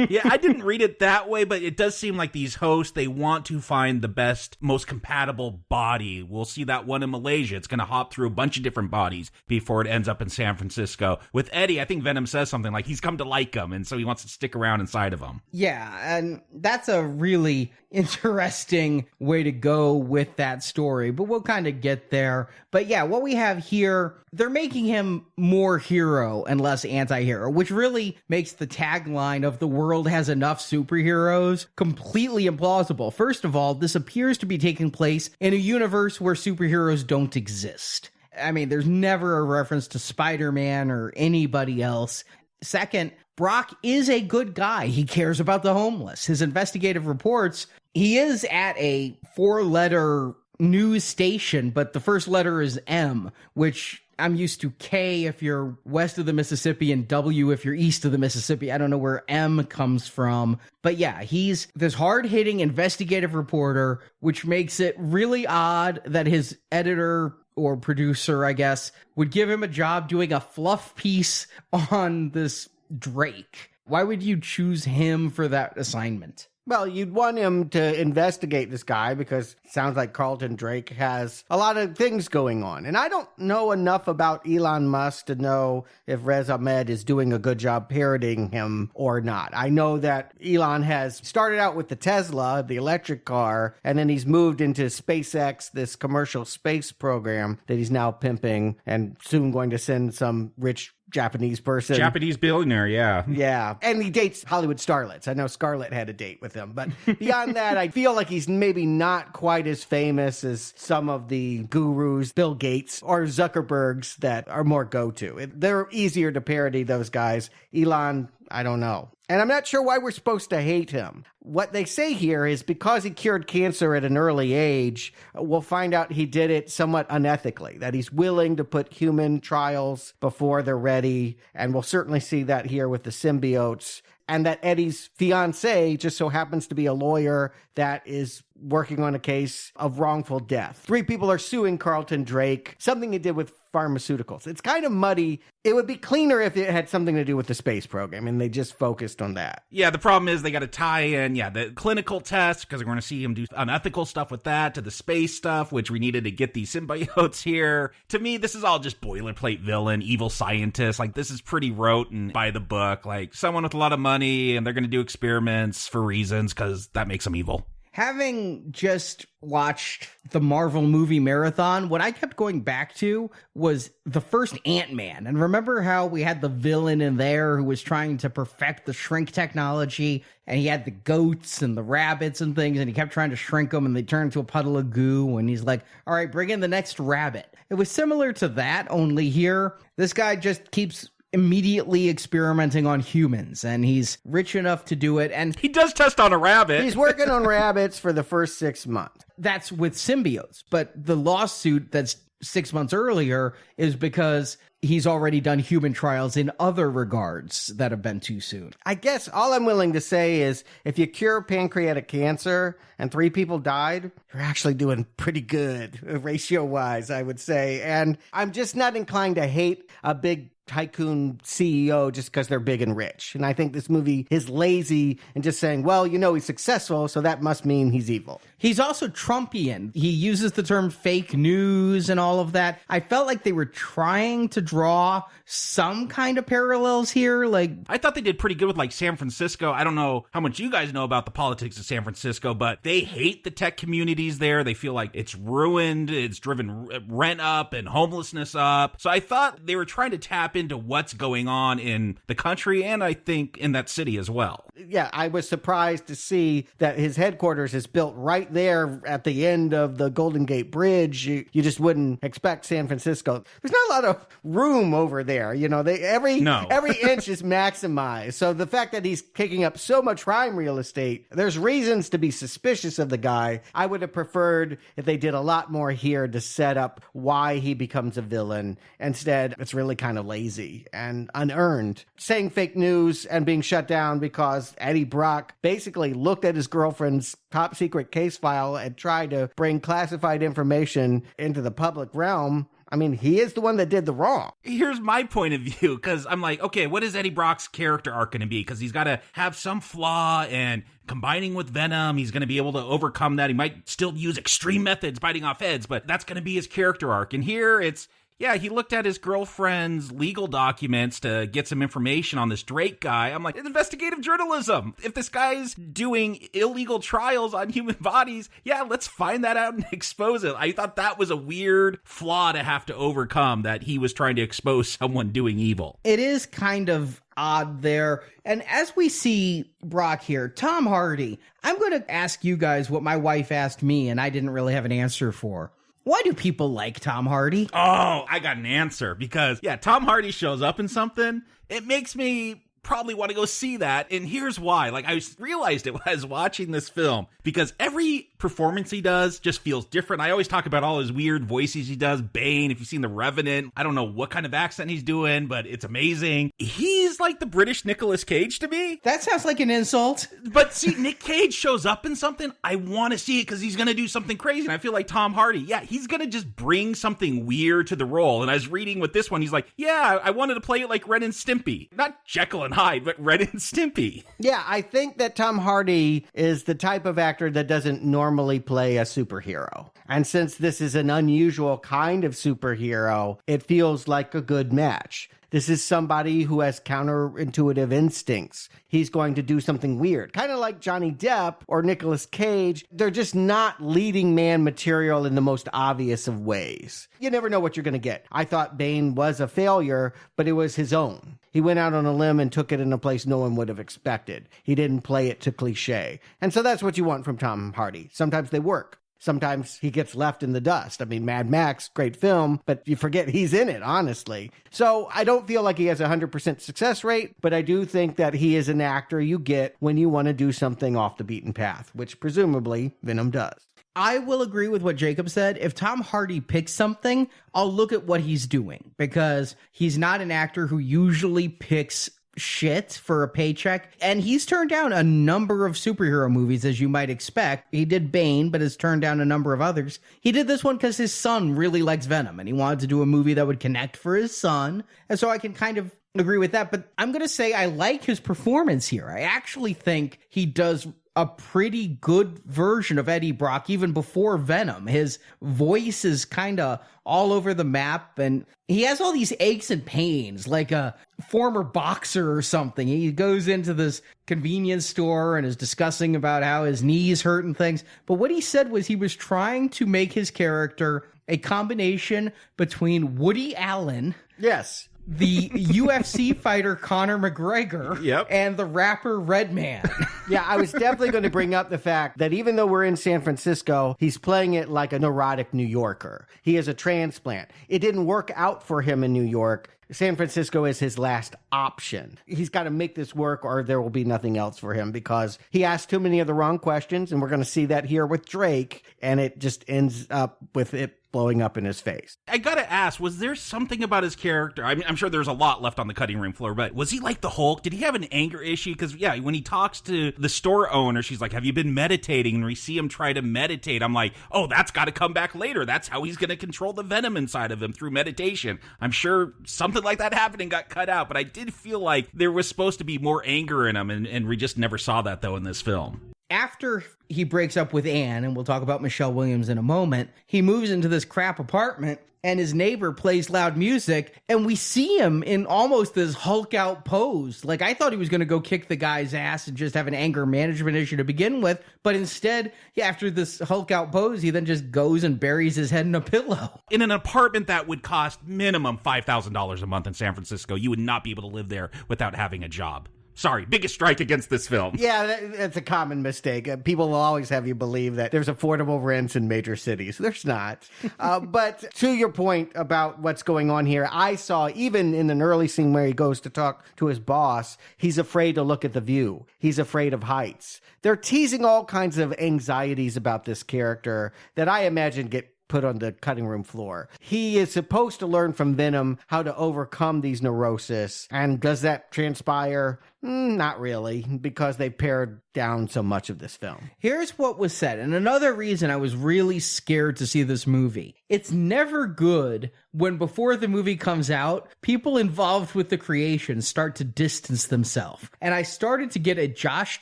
Yeah, I didn't read it that way, but it does seem like these hosts, they want to find the best, most compatible body. We'll see that that one in Malaysia. It's going to hop through a bunch of different bodies before it ends up in San Francisco. With Eddie, I think Venom says something like he's come to like him, and so he wants to stick around inside of him. Yeah, and that's a really interesting way to go with that story, but we'll kind of get there. But yeah, what we have here, they're making him more hero and less anti-hero, which really makes the tagline of the world has enough superheroes completely implausible. First of all, this appears to be taking place in a universe where superheroes don't exist. I mean, there's never a reference to Spider-Man or anybody else. Second, Brock is a good guy. He cares about the homeless. His investigative reports, he is at a 4-letter news station, but the first letter is M, which I'm used to K if you're west of the Mississippi and W if you're east of the Mississippi. I don't know where M comes from. But yeah, he's this hard-hitting investigative reporter, which makes it really odd that his editor or producer, I guess, would give him a job doing a fluff piece on this Drake. Why would you choose him for that assignment? Well, you'd want him to investigate this guy because it sounds like Carlton Drake has a lot of things going on. And I don't know enough about Elon Musk to know if Riz Ahmed is doing a good job parodying him or not. I know that Elon has started out with the Tesla, the electric car, and then he's moved into SpaceX, this commercial space program that he's now pimping and soon going to send some rich Japanese person. Japanese billionaire, yeah. Yeah. And he dates Hollywood starlets. I know Scarlett had a date with him. But beyond that, I feel like he's maybe not quite as famous as some of the gurus, Bill Gates or Zuckerbergs that are more go-to. They're easier to parody, those guys. Elon, I don't know. And I'm not sure why we're supposed to hate him. What they say here is because he cured cancer at an early age, we'll find out he did it somewhat unethically, that he's willing to put human trials before they're ready. And we'll certainly see that here with the symbiotes. And that Eddie's fiancee just so happens to be a lawyer that is working on a case of wrongful death. 3 people are suing Carlton Drake, something he did with pharmaceuticals. It's kind of muddy. It would be cleaner if it had something to do with the space program, and they just focused on that. Yeah, the problem is they got to tie in, the clinical test, because we're going to see him do unethical stuff with that, to the space stuff, which we needed to get these symbiotes here. To me, this is all just boilerplate villain, evil scientist. Like, this is pretty rote and by the book. Like, someone with a lot of money, and they're going to do experiments for reasons, because that makes them evil. Having just watched the Marvel movie marathon, what I kept going back to was the first Ant-Man. And remember how we had the villain in there who was trying to perfect the shrink technology, and he had the goats and the rabbits and things, and he kept trying to shrink them, and they turned into a puddle of goo, and he's like, all right, bring in the next rabbit. It was similar to that, only here, this guy just keeps immediately experimenting on humans, and he's rich enough to do it. And he does test on a rabbit. He's working on rabbits for the first 6 months. That's with symbiotes. But the lawsuit that's 6 months earlier is because he's already done human trials in other regards that have been too soon. I guess all I'm willing to say is if you cure pancreatic cancer and 3 people died, you're actually doing pretty good ratio-wise, I would say. And I'm just not inclined to hate a big tycoon CEO just because they're big and rich. And I think this movie is lazy and just saying, well, he's successful, so that must mean he's evil. He's also Trumpian. He uses the term fake news and all of that. I felt like they were trying to draw some kind of parallels here. Like, I thought they did pretty good with like San Francisco. I don't know how much you guys know about the politics of San Francisco, but they hate the tech communities there. They feel like it's ruined. It's driven rent up and homelessness up. So I thought they were trying to tap into what's going on in the country and I think in that city as well. Yeah, I was surprised to see that his headquarters is built right there at the end of the Golden Gate Bridge. You just wouldn't expect San Francisco. There's not a lot of room over there. Every inch is maximized. So the fact that he's taking up so much prime real estate, there's reasons to be suspicious of the guy. I would have preferred if they did a lot more here to set up why he becomes a villain. Instead, it's really kind of lazy and unearned. Saying fake news and being shut down because Eddie Brock basically looked at his girlfriend's top secret case file and tried to bring classified information into the public realm. I mean, he is the one that did the wrong. Here's my point of view, because I'm like, okay, what is Eddie Brock's character arc going to be? Because he's got to have some flaw, and combining with Venom, he's going to be able to overcome that. He might still use extreme methods, biting off heads, but that's going to be his character arc. And here it's, yeah, he looked at his girlfriend's legal documents to get some information on this Drake guy. I'm like, it's investigative journalism. If this guy's doing illegal trials on human bodies, yeah, let's find that out and expose it. I thought that was a weird flaw to have to overcome, that he was trying to expose someone doing evil. It is kind of odd there. And as we see Brock here, Tom Hardy, I'm going to ask you guys what my wife asked me and I didn't really have an answer for. Why do people like Tom Hardy? Oh, I got an answer. Because, yeah, Tom Hardy shows up in something. It makes me probably want to go see that. And here's why. Like, I realized it when I was watching this film, because every performance he does just feels different. I always talk about all his weird voices he does. Bane, if you've seen The Revenant, I don't know what kind of accent he's doing, but it's amazing. He's like the British Nicolas Cage to me. That sounds like an insult. But see, Nick Cage shows up in something, I want to see it because he's going to do something crazy. And I feel like Tom Hardy, yeah, he's going to just bring something weird to the role. And I was reading with this one, he's like, yeah, I wanted to play it like Ren and Stimpy. Not Jekyll and Hyde, but Ren and Stimpy. Yeah, I think that Tom Hardy is the type of actor that doesn't normally play a superhero. And since this is an unusual kind of superhero, it feels like a good match. This is somebody who has counterintuitive instincts. He's going to do something weird, kind of like Johnny Depp or Nicolas Cage. They're just not leading man material in the most obvious of ways. You never know what you're going to get. I thought Bane was a failure, but it was his own. He went out on a limb and took it in a place no one would have expected. He didn't play it to cliche. And so that's what you want from Tom Hardy. Sometimes they work. Sometimes he gets left in the dust. I mean, Mad Max, great film, but you forget he's in it, honestly. So I don't feel like he has a 100% success rate, but I do think that he is an actor you get when you want to do something off the beaten path, which presumably Venom does. I will agree with what Jacob said. If Tom Hardy picks something, I'll look at what he's doing, because he's not an actor who usually picks shit for a paycheck, and he's turned down a number of superhero movies, as you might expect. He did Bane, but has turned down a number of others. He did this one because his son really likes Venom, and he wanted to do a movie that would connect for his son, and so I can kind of agree with that. But I'm going to say I like his performance here. I actually think he does a pretty good version of Eddie Brock even before Venom. His voice is kind of all over the map, and he has all these aches and pains like a former boxer or something. He goes into this convenience store and is discussing about how his knees hurt and things. But what he said was he was trying to make his character a combination between Woody Allen, yes, the UFC fighter Conor McGregor, yep, and the rapper Redman. Yeah, I was definitely going to bring up the fact that even though we're in San Francisco, he's playing it like a neurotic New Yorker. He is a transplant. It didn't work out for him in New York. San Francisco is his last option. He's got to make this work or there will be nothing else for him, because he asked too many of the wrong questions, and we're going to see that here with Drake, and it just ends up with it blowing up in his face. I gotta ask, was there something about his character? I mean, I'm sure there's a lot left on the cutting room floor, but was he like the Hulk? Did he have an anger issue? Because, yeah, when he talks to the store owner, she's like, have you been meditating? And we see him try to meditate. I'm like, oh, that's got to come back later. That's how he's going to control the venom inside of him, through meditation. I'm sure something like that happened and got cut out, but I did feel like there was supposed to be more anger in him, and we just never saw that, though, in this film. After he breaks up with Anne, and we'll talk about Michelle Williams in a moment, he moves into this crap apartment, and his neighbor plays loud music, and we see him in almost this Hulk out pose. Like, I thought he was going to go kick the guy's ass and just have an anger management issue to begin with, but instead, after this Hulk out pose, he then just goes and buries his head in a pillow. In an apartment that would cost minimum $5,000 a month in San Francisco, you would not be able to live there without having a job. Sorry, biggest strike against this film. Yeah, that's a common mistake. People will always have you believe that there's affordable rents in major cities. There's not. But to your point about what's going on here, I saw even in an early scene where he goes to talk to his boss, he's afraid to look at the view. He's afraid of heights. They're teasing all kinds of anxieties about this character that I imagine get put on the cutting room floor. He is supposed to learn from Venom how to overcome these neurosis. And does that transpire? Not really, because they pared down so much of this film. Here's what was said, and another reason I was really scared to see this movie. It's never good when before the movie comes out, people involved with the creation start to distance themselves. And I started to get a Josh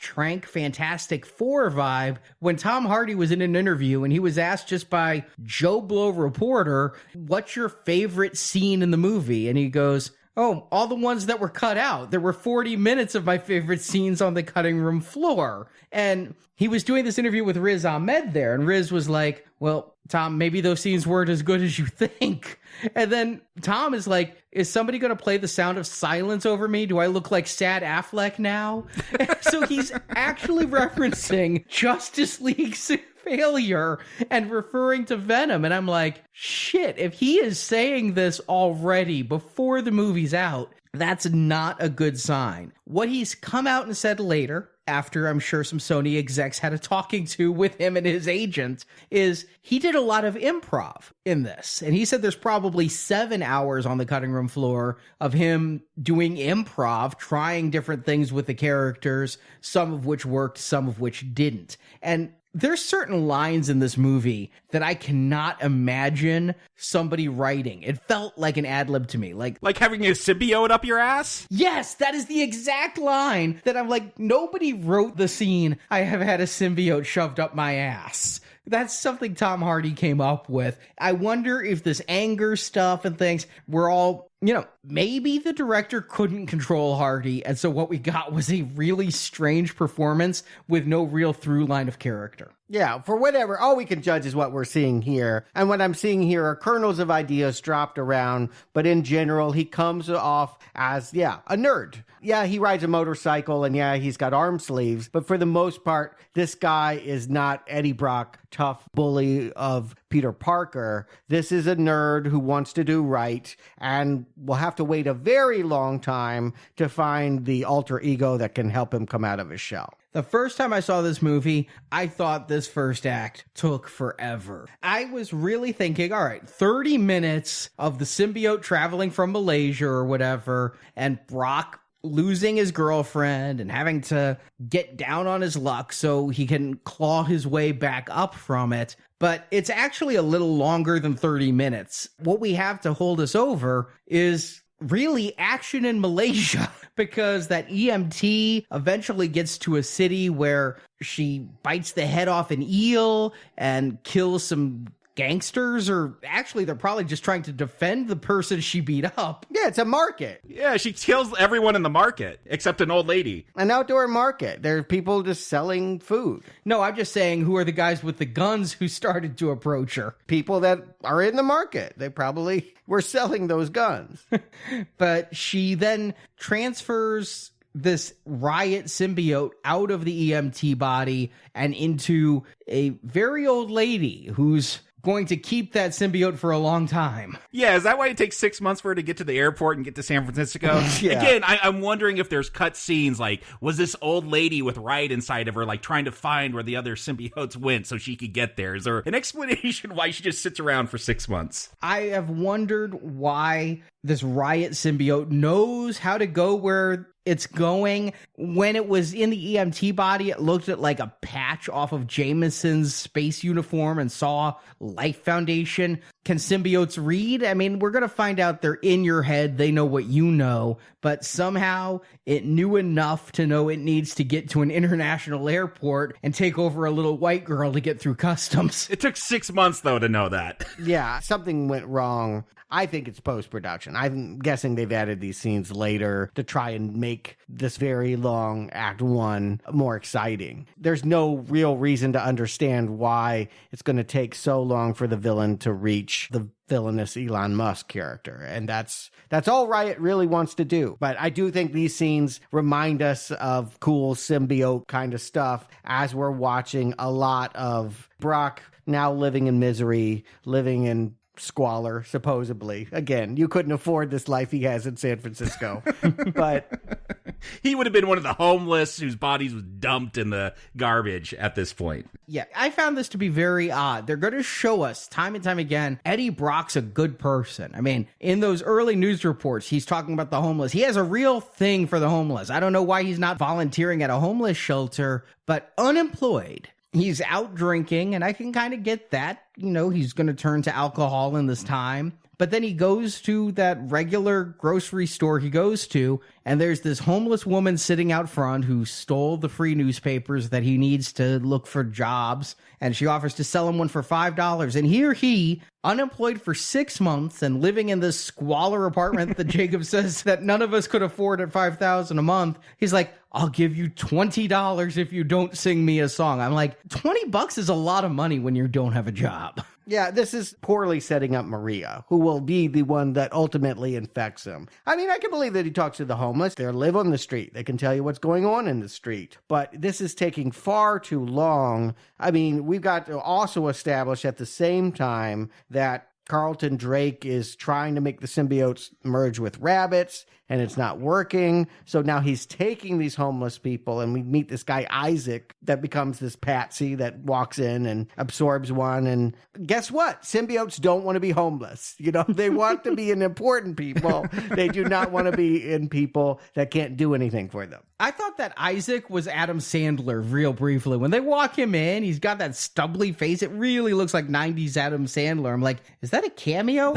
Trank Fantastic Four vibe when Tom Hardy was in an interview and he was asked just by Joe Blow reporter, what's your favorite scene in the movie? And he goes, oh, all the ones that were cut out. There were 40 minutes of my favorite scenes on the cutting room floor. And he was doing this interview with Riz Ahmed there, and Riz was like, well, Tom, maybe those scenes weren't as good as you think. And then Tom is like, is somebody going to play The Sound of Silence over me? Do I look like Sad Affleck now? So he's actually referencing Justice League's failure and referring to Venom. And I'm like, shit, if he is saying this already before the movie's out, that's not a good sign. What he's come out and said later, after I'm sure some Sony execs had a talking to with him and his agent, is he did a lot of improv in this. And he said there's probably 7 hours on the cutting room floor of him doing improv, trying different things with the characters, some of which worked, some of which didn't. And there's certain lines in this movie that I cannot imagine somebody writing. It felt like an ad lib to me. Like having a symbiote up your ass? Yes, that is the exact line that I'm like, nobody wrote the scene, I have had a symbiote shoved up my ass. That's something Tom Hardy came up with. I wonder if this anger stuff and things were all, maybe the director couldn't control Hardy, and so what we got was a really strange performance with no real through line of character. Yeah, for whatever, all we can judge is what we're seeing here. And what I'm seeing here are kernels of ideas dropped around, but in general, he comes off as, a nerd. Yeah, he rides a motorcycle, and yeah, he's got arm sleeves, but for the most part, this guy is not Eddie Brock, tough bully of Peter Parker. This is a nerd who wants to do right, and will have to wait a very long time to find the alter ego that can help him come out of his shell. The first time I saw this movie, I thought this first act took forever. I was really thinking, all right, 30 minutes of the symbiote traveling from Malaysia or whatever, and Brock losing his girlfriend and having to get down on his luck so he can claw his way back up from it. But it's actually a little longer than 30 minutes. What we have to hold us over is really action in Malaysia, because that EMT eventually gets to a city where she bites the head off an eel and kills some gangsters, or actually they're probably just trying to defend the person she beat up. Yeah, it's a market. Yeah, she kills everyone in the market except an old lady. An outdoor market. There are people just selling food. No, I'm just saying, who are the guys with the guns who started to approach her? People that are in the market. They probably were selling those guns. But she then transfers this Riot symbiote out of the EMT body and into a very old lady who's going to keep that symbiote for a long time. Yeah, is that why it takes 6 months for her to get to the airport and get to San Francisco? Yeah. Again, I'm wondering if there's cut scenes, like, was this old lady with Riot inside of her, like, trying to find where the other symbiotes went so she could get there? Is there an explanation why she just sits around for 6 months? I have wondered why this Riot symbiote knows how to go where it's going. When it was in the EMT body, it looked at like a patch off of Jameson's space uniform and saw Life Foundation. Can symbiotes read? I mean, we're going to find out they're in your head. They know what you know, but somehow it knew enough to know it needs to get to an international airport and take over a little white girl to get through customs. It took 6 months, though, to know that. Yeah, something went wrong. I think it's post-production. I'm guessing they've added these scenes later to try and make this very long Act 1 more exciting. There's no real reason to understand why it's going to take so long for the villain to reach the villainous Elon Musk character. And that's all Riot really wants to do. But I do think these scenes remind us of cool symbiote kind of stuff as we're watching a lot of Brock now living in misery, living in squalor, supposedly. Again, you couldn't afford this life he has in San Francisco. But He would have been one of the homeless whose bodies was dumped in the garbage at this point. Yeah, I found this to be very odd. They're going to show us time and time again, Eddie Brock's a good person. I mean, in those early news reports, he's talking about the homeless. He has a real thing for the homeless. I don't know why he's not volunteering at a homeless shelter, but unemployed. He's out drinking, and I can kind of get that. You know, he's going to turn to alcohol in this time. But then he goes to that regular grocery store he goes to, and there's this homeless woman sitting out front who stole the free newspapers that he needs to look for jobs, and she offers to sell him one for $5. And here he, unemployed for 6 months and living in this squalor apartment that Jacob says that none of us could afford at $5,000 a month, he's like, I'll give you $20 if you don't sing me a song. I'm like, $20 is a lot of money when you don't have a job. Yeah, this is poorly setting up Maria, who will be the one that ultimately infects him. I mean, I can believe that he talks to the homeless. They live on the street. They can tell you what's going on in the street. But this is taking far too long. I mean, we've got to also establish at the same time that Carlton Drake is trying to make the symbiotes merge with rabbits, and it's not working. So now he's taking these homeless people, and we meet this guy, Isaac, that becomes this patsy that walks in and absorbs one. And guess what? Symbiotes don't want to be homeless. You know, they want to be in important people. They do not want to be in people that can't do anything for them. I thought that Isaac was Adam Sandler real briefly. When they walk him in, he's got that stubbly face. It really looks like 90s Adam Sandler. I'm like, is that a cameo?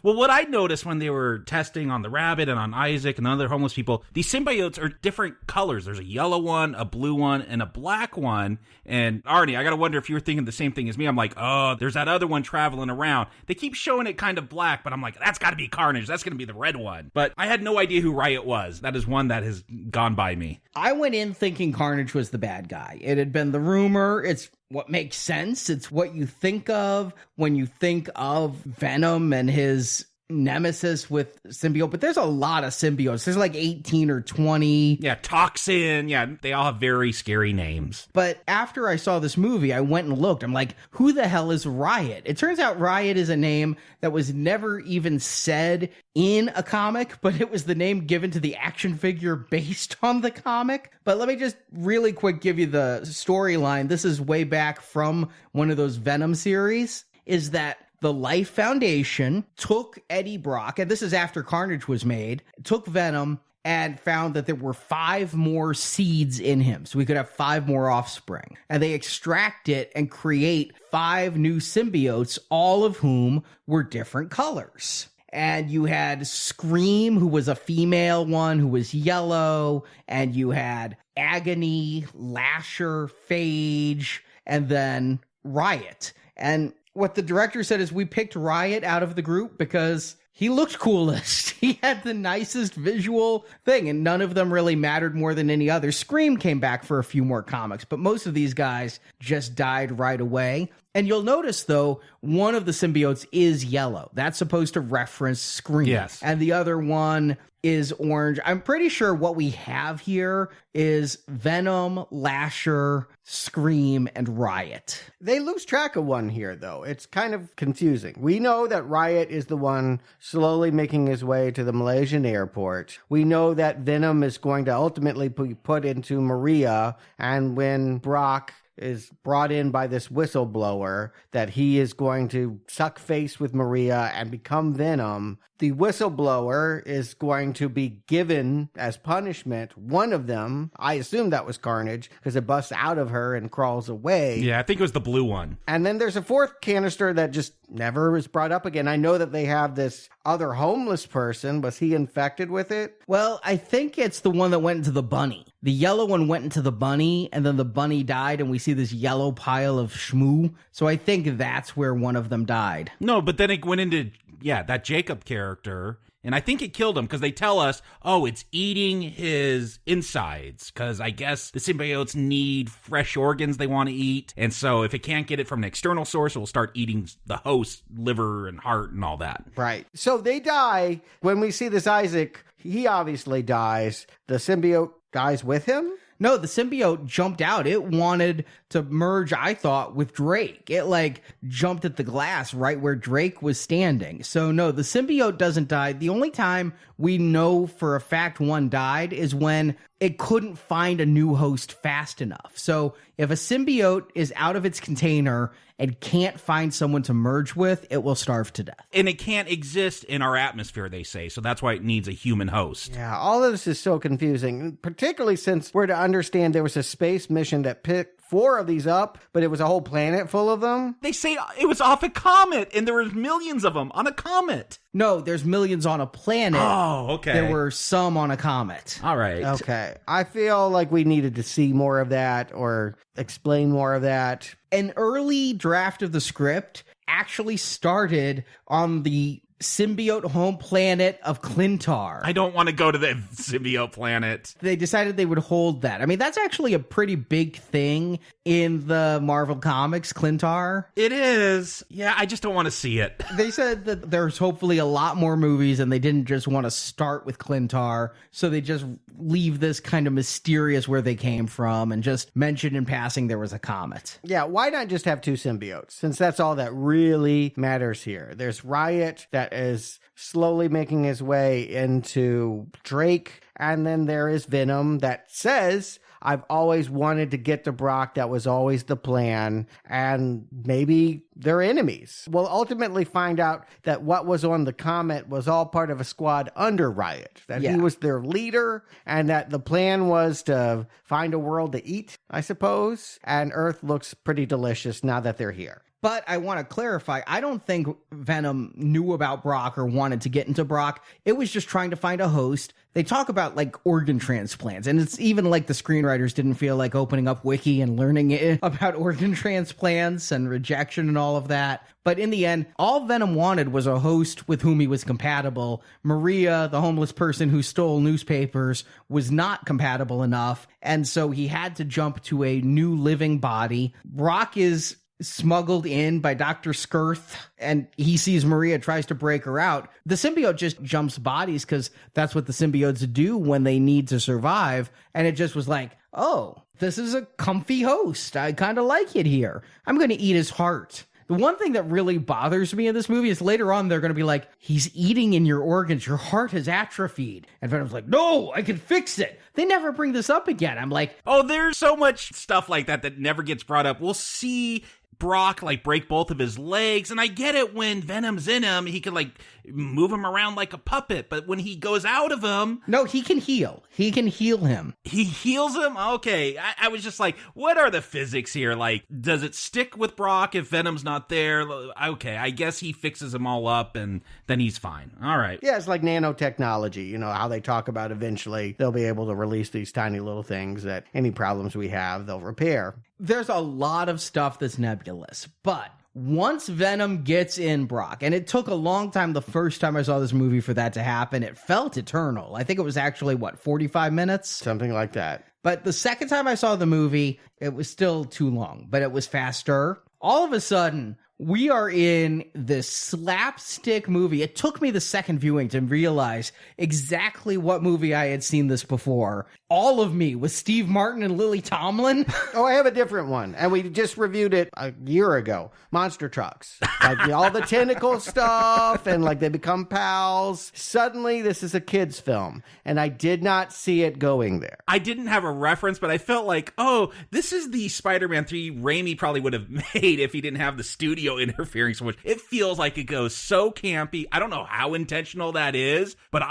Well, what I noticed when they were testing on the rabbit and on Isaac and other homeless people, these symbiotes are different colors. There's a yellow one, a blue one, and a black one. And Arnie, I got to wonder if you were thinking the same thing as me. I'm like, oh, there's that other one traveling around. They keep showing it kind of black, but I'm like, that's got to be Carnage. That's going to be the red one. But I had no idea who Riot was. That is one that has gone by me. I went in thinking Carnage was the bad guy. It had been the rumor. It's what makes sense. It's what you think of when you think of Venom and his nemesis with symbiote. But there's a lot of symbiotes. There's like 18 or 20. Yeah, Toxin. Yeah, they all have very scary names. But after I saw this movie, I went and looked. I'm like, who the hell is Riot? It turns out Riot is a name that was never even said in a comic, but it was the name given to the action figure based on the comic. But let me just really quick give you the storyline. This is way back from one of those Venom series, is that the Life Foundation took Eddie Brock, and this is after Carnage was made, took Venom and found that there were 5 more seeds in him. So we could have 5 more offspring. And they extract it and create 5 new symbiotes, all of whom were different colors. And you had Scream, who was a female one, who was yellow. And you had Agony, Lasher, Phage, and then Riot. And what the director said is we picked Riot out of the group because he looked coolest. He had the nicest visual thing, and none of them really mattered more than any other. Scream came back for a few more comics, but most of these guys just died right away. And you'll notice, though, one of the symbiotes is yellow. That's supposed to reference Scream. Yes. And the other one is orange. I'm pretty sure what we have here is Venom, Lasher, Scream, and Riot. They lose track of one here, though. It's kind of confusing. We know that Riot is the one slowly making his way to the Malaysian airport. We know that Venom is going to ultimately be put into Maria, and when Brock is brought in by this whistleblower, that he is going to suck face with Maria and become Venom. The whistleblower is going to be given as punishment. One of them, I assume that was Carnage, because it busts out of her and crawls away. Yeah, I think it was the blue one. And then there's a 4th canister that just never was brought up again. I know that they have this other homeless person. Was he infected with it? Well, I think it's the one that went into the bunny. The yellow one went into the bunny, and then the bunny died, and we see this yellow pile of shmoo. So I think that's where one of them died. No, but then it went into, that Jacob character, and I think it killed him because they tell us, oh, it's eating his insides, because I guess the symbiotes need fresh organs they want to eat, and so if it can't get it from an external source, it will start eating the host liver and heart and all that. Right. So they die. When we see this Isaac, he obviously dies. The symbiote dies with him? No, the symbiote jumped out. It wanted to merge, I thought, with Drake. It like jumped at the glass right where Drake was standing. So no, the symbiote doesn't die. The only time we know for a fact one died is when it couldn't find a new host fast enough. So if a symbiote is out of its container and can't find someone to merge with, it will starve to death. And it can't exist in our atmosphere, they say. So that's why it needs a human host. Yeah, all of this is so confusing, particularly since we're to understand there was a space mission that picked 4 of these up, but it was a whole planet full of them. They say it was off a comet, and there was millions of them on a comet. No, there's millions on a planet. Oh, okay. There were some on a comet. All right. Okay. I feel like we needed to see more of that or explain more of that. An early draft of the script actually started on the symbiote home planet of Clintar. I don't want to go to the symbiote planet. They decided they would hold that. I mean, that's actually a pretty big thing in the Marvel Comics, Clintar. It is. Yeah, I just don't want to see it. They said that there's hopefully a lot more movies and they didn't just want to start with Clintar. So they just leave this kind of mysterious where they came from and just mention in passing there was a comet. Yeah, why not just have 2 symbiotes? Since that's all that really matters here. There's Riot that is slowly making his way into Drake, and then there is Venom that says, I've always wanted to get to Brock. That was always the plan. And maybe they're enemies. We'll ultimately find out that what was on the comet was all part of a squad under Riot, that he was their leader, and that the plan was to find a world to eat, I suppose. And Earth looks pretty delicious now that they're here. But I want to clarify, I don't think Venom knew about Brock or wanted to get into Brock. It was just trying to find a host. They talk about like organ transplants, and it's even like the screenwriters didn't feel like opening up Wiki and learning about organ transplants and rejection and all of that. But in the end, all Venom wanted was a host with whom he was compatible. Maria, the homeless person who stole newspapers, was not compatible enough, and so he had to jump to a new living body. Brock is smuggled in by Dr. Skirth, and he sees Maria, tries to break her out. The symbiote just jumps bodies because that's what the symbiotes do when they need to survive. And it just was like, oh, this is a comfy host. I kind of like it here. I'm going to eat his heart. The one thing that really bothers me in this movie is later on they're going to be like, he's eating in your organs. Your heart has atrophied. And Venom's like, no, I can fix it. They never bring this up again. I'm like, oh, there's so much stuff like that never gets brought up. We'll see Brock like break both of his legs, and I get it when Venom's in him, he can like move him around like a puppet, but when he goes out of him, no, he can heal him. He heals him. Okay, I was just like, what are the physics here? Like, does it stick with Brock if Venom's not there? Okay, I guess he fixes them all up and then he's fine. All right. Yeah, it's like nanotechnology, you know, how they talk about eventually they'll be able to release these tiny little things that any problems we have, they'll repair. There's a lot of stuff that's nebulous, but once Venom gets in Brock, and it took a long time the first time I saw this movie for that to happen, it felt eternal. I think it was actually, 45 minutes? Something like that. But the second time I saw the movie, it was still too long, but it was faster. All of a sudden, we are in this slapstick movie. It took me the second viewing to realize exactly what movie I had seen this before. All of Me with Steve Martin and Lily Tomlin. Oh, I have a different one. And we just reviewed it a year ago. Monster Trucks. Like all the tentacle stuff and like they become pals. Suddenly, this is a kid's film. And I did not see it going there. I didn't have a reference, but I felt like, oh, this is the Spider-Man 3 Raimi probably would have made if he didn't have the studio interfering so much. It feels like it goes so campy. I don't know how intentional that is, but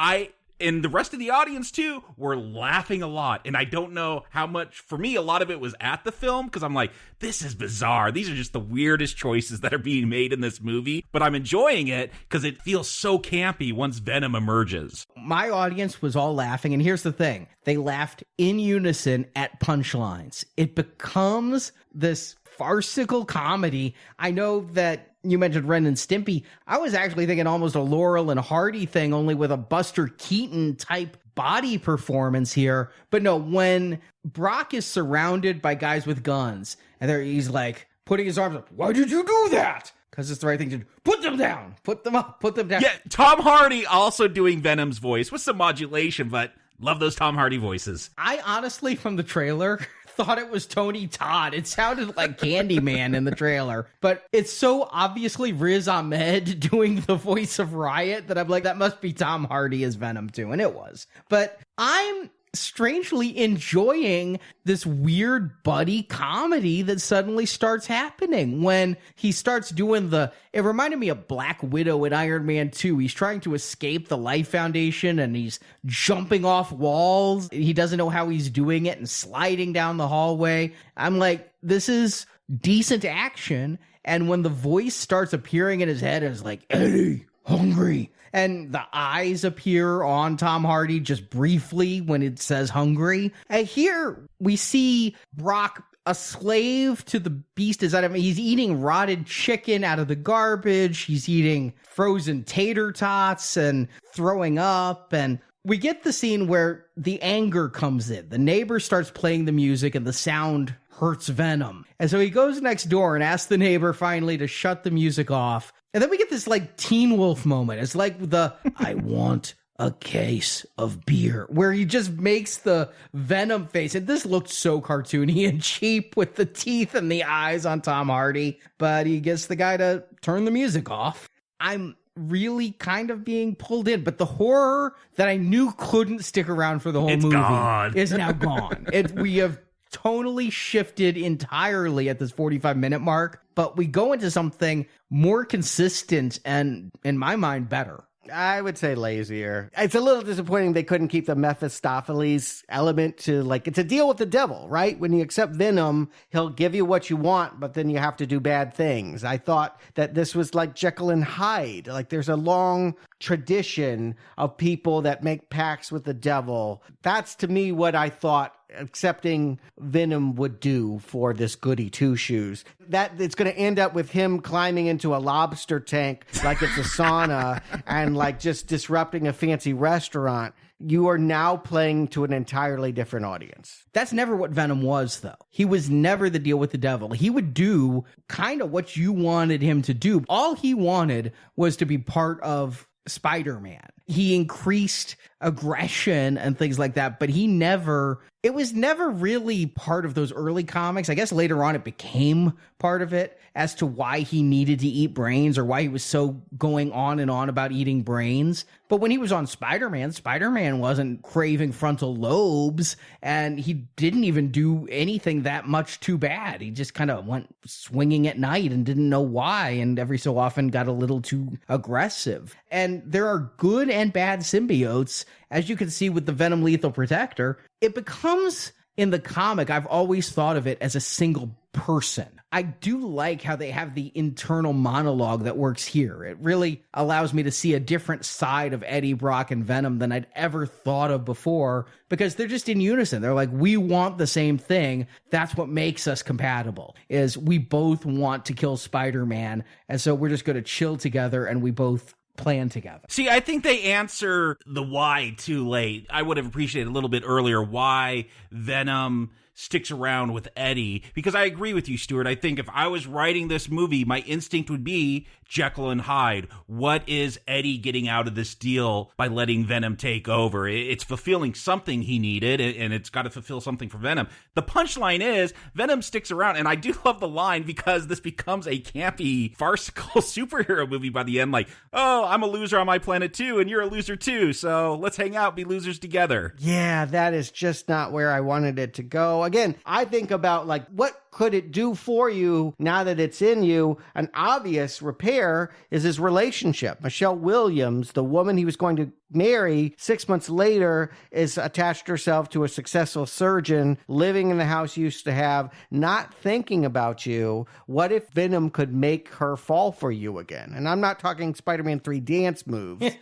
and the rest of the audience too were laughing a lot, and I don't know how much. For me, a lot of it was at the film because I'm like, this is bizarre. These are just the weirdest choices that are being made in this movie, but I'm enjoying it because it feels so campy once Venom emerges. My audience was all laughing, and here's the thing. They laughed in unison at punchlines. It becomes this farcical comedy. I know that you mentioned Ren and Stimpy. I was actually thinking almost a Laurel and Hardy thing, only with a Buster Keaton type body performance here. But no, when Brock is surrounded by guys with guns, and he's like putting his arms up, why did you do that? Because it's the right thing to do. Put them down. Put them up. Put them down. Yeah, Tom Hardy also doing Venom's voice with some modulation, but Love those Tom Hardy voices. I honestly, from the trailer, thought it was Tony Todd. It sounded like Candyman in the trailer, but it's so obviously Riz Ahmed doing the voice of Riot that I'm like, that must be Tom Hardy as Venom too, and it was. But I'm strangely enjoying this weird buddy comedy that suddenly starts happening when he starts doing it reminded me of Black Widow in Iron Man 2. He's trying to escape the Life Foundation and he's jumping off walls. He doesn't know how he's doing it and sliding down the hallway. I'm like, this is decent action. And when the voice starts appearing in his head, it's like, Eddie, hungry. And the eyes appear on Tom Hardy just briefly when it says hungry. And here we see Brock, a slave to the beast. He's eating rotted chicken out of the garbage. He's eating frozen tater tots and throwing up. And we get the scene where the anger comes in. The neighbor starts playing the music and the sound hurts Venom. And so he goes next door and asks the neighbor finally to shut the music off. And then we get this like Teen Wolf moment. It's like I want a case of beer, where he just makes the Venom face. And this looked so cartoony and cheap with the teeth and the eyes on Tom Hardy, but he gets the guy to turn the music off. I'm really kind of being pulled in, but the horror that I knew couldn't stick around for the whole movie is now gone. We have tonally shifted entirely at this 45-minute mark, but we go into something more consistent and, in my mind, better. I would say lazier. It's a little disappointing they couldn't keep the Mephistopheles element to, like, it's a deal with the devil, right? When you accept Venom, he'll give you what you want, but then you have to do bad things. I thought that this was like Jekyll and Hyde. Like, there's a long tradition of people that make pacts with the devil. That's, to me, what I thought accepting Venom would do for this goody two-shoes. That it's going to end up with him climbing into a lobster tank like it's a sauna and like just disrupting a fancy restaurant. You are now playing to an entirely different audience. That's never what Venom was, though. He was never the deal with the devil. He would do kind of what you wanted him to do. All he wanted was to be part of Spider-Man. He increased aggression and things like that, but it was never really part of those early comics. I guess later on it became part of it as to why he needed to eat brains or why he was so going on and on about eating brains. But when he was on Spider-Man, Spider-Man wasn't craving frontal lobes, and he didn't even do anything that much too bad. He just kind of went swinging at night and didn't know why, and every so often got a little too aggressive. And there are good and bad symbiotes, as you can see with the Venom Lethal Protector. It becomes, in the comic, I've always thought of it as a single person. I do like how they have the internal monologue that works here. It really allows me to see a different side of Eddie Brock and Venom than I'd ever thought of before, because they're just in unison. They're like, we want the same thing. That's what makes us compatible, is we both want to kill Spider-Man. And so we're just going to chill together, and we both plan together. See, I think they answer the why too late. I would have appreciated a little bit earlier why Venom sticks around with Eddie, because I agree with you, Stuart. I think if I was writing this movie, my instinct would be Jekyll and Hyde. What is Eddie getting out of this deal by letting Venom take over? It's fulfilling something he needed, and it's got to fulfill something for Venom. The punchline is Venom sticks around, and I do love the line because this becomes a campy, farcical superhero movie by the end. Like, oh, I'm a loser on my planet too, and you're a loser too, so let's hang out, be losers together. Yeah, that is just not where I wanted it to go. Again, I think about, like, what could it do for you now that it's in you? An obvious repair is his relationship. Michelle Williams, the woman he was going to marry 6 months later, is attached herself to a successful surgeon living in the house you used to have, not thinking about you. What if Venom could make her fall for you again? And I'm not talking Spider-Man 3 dance moves,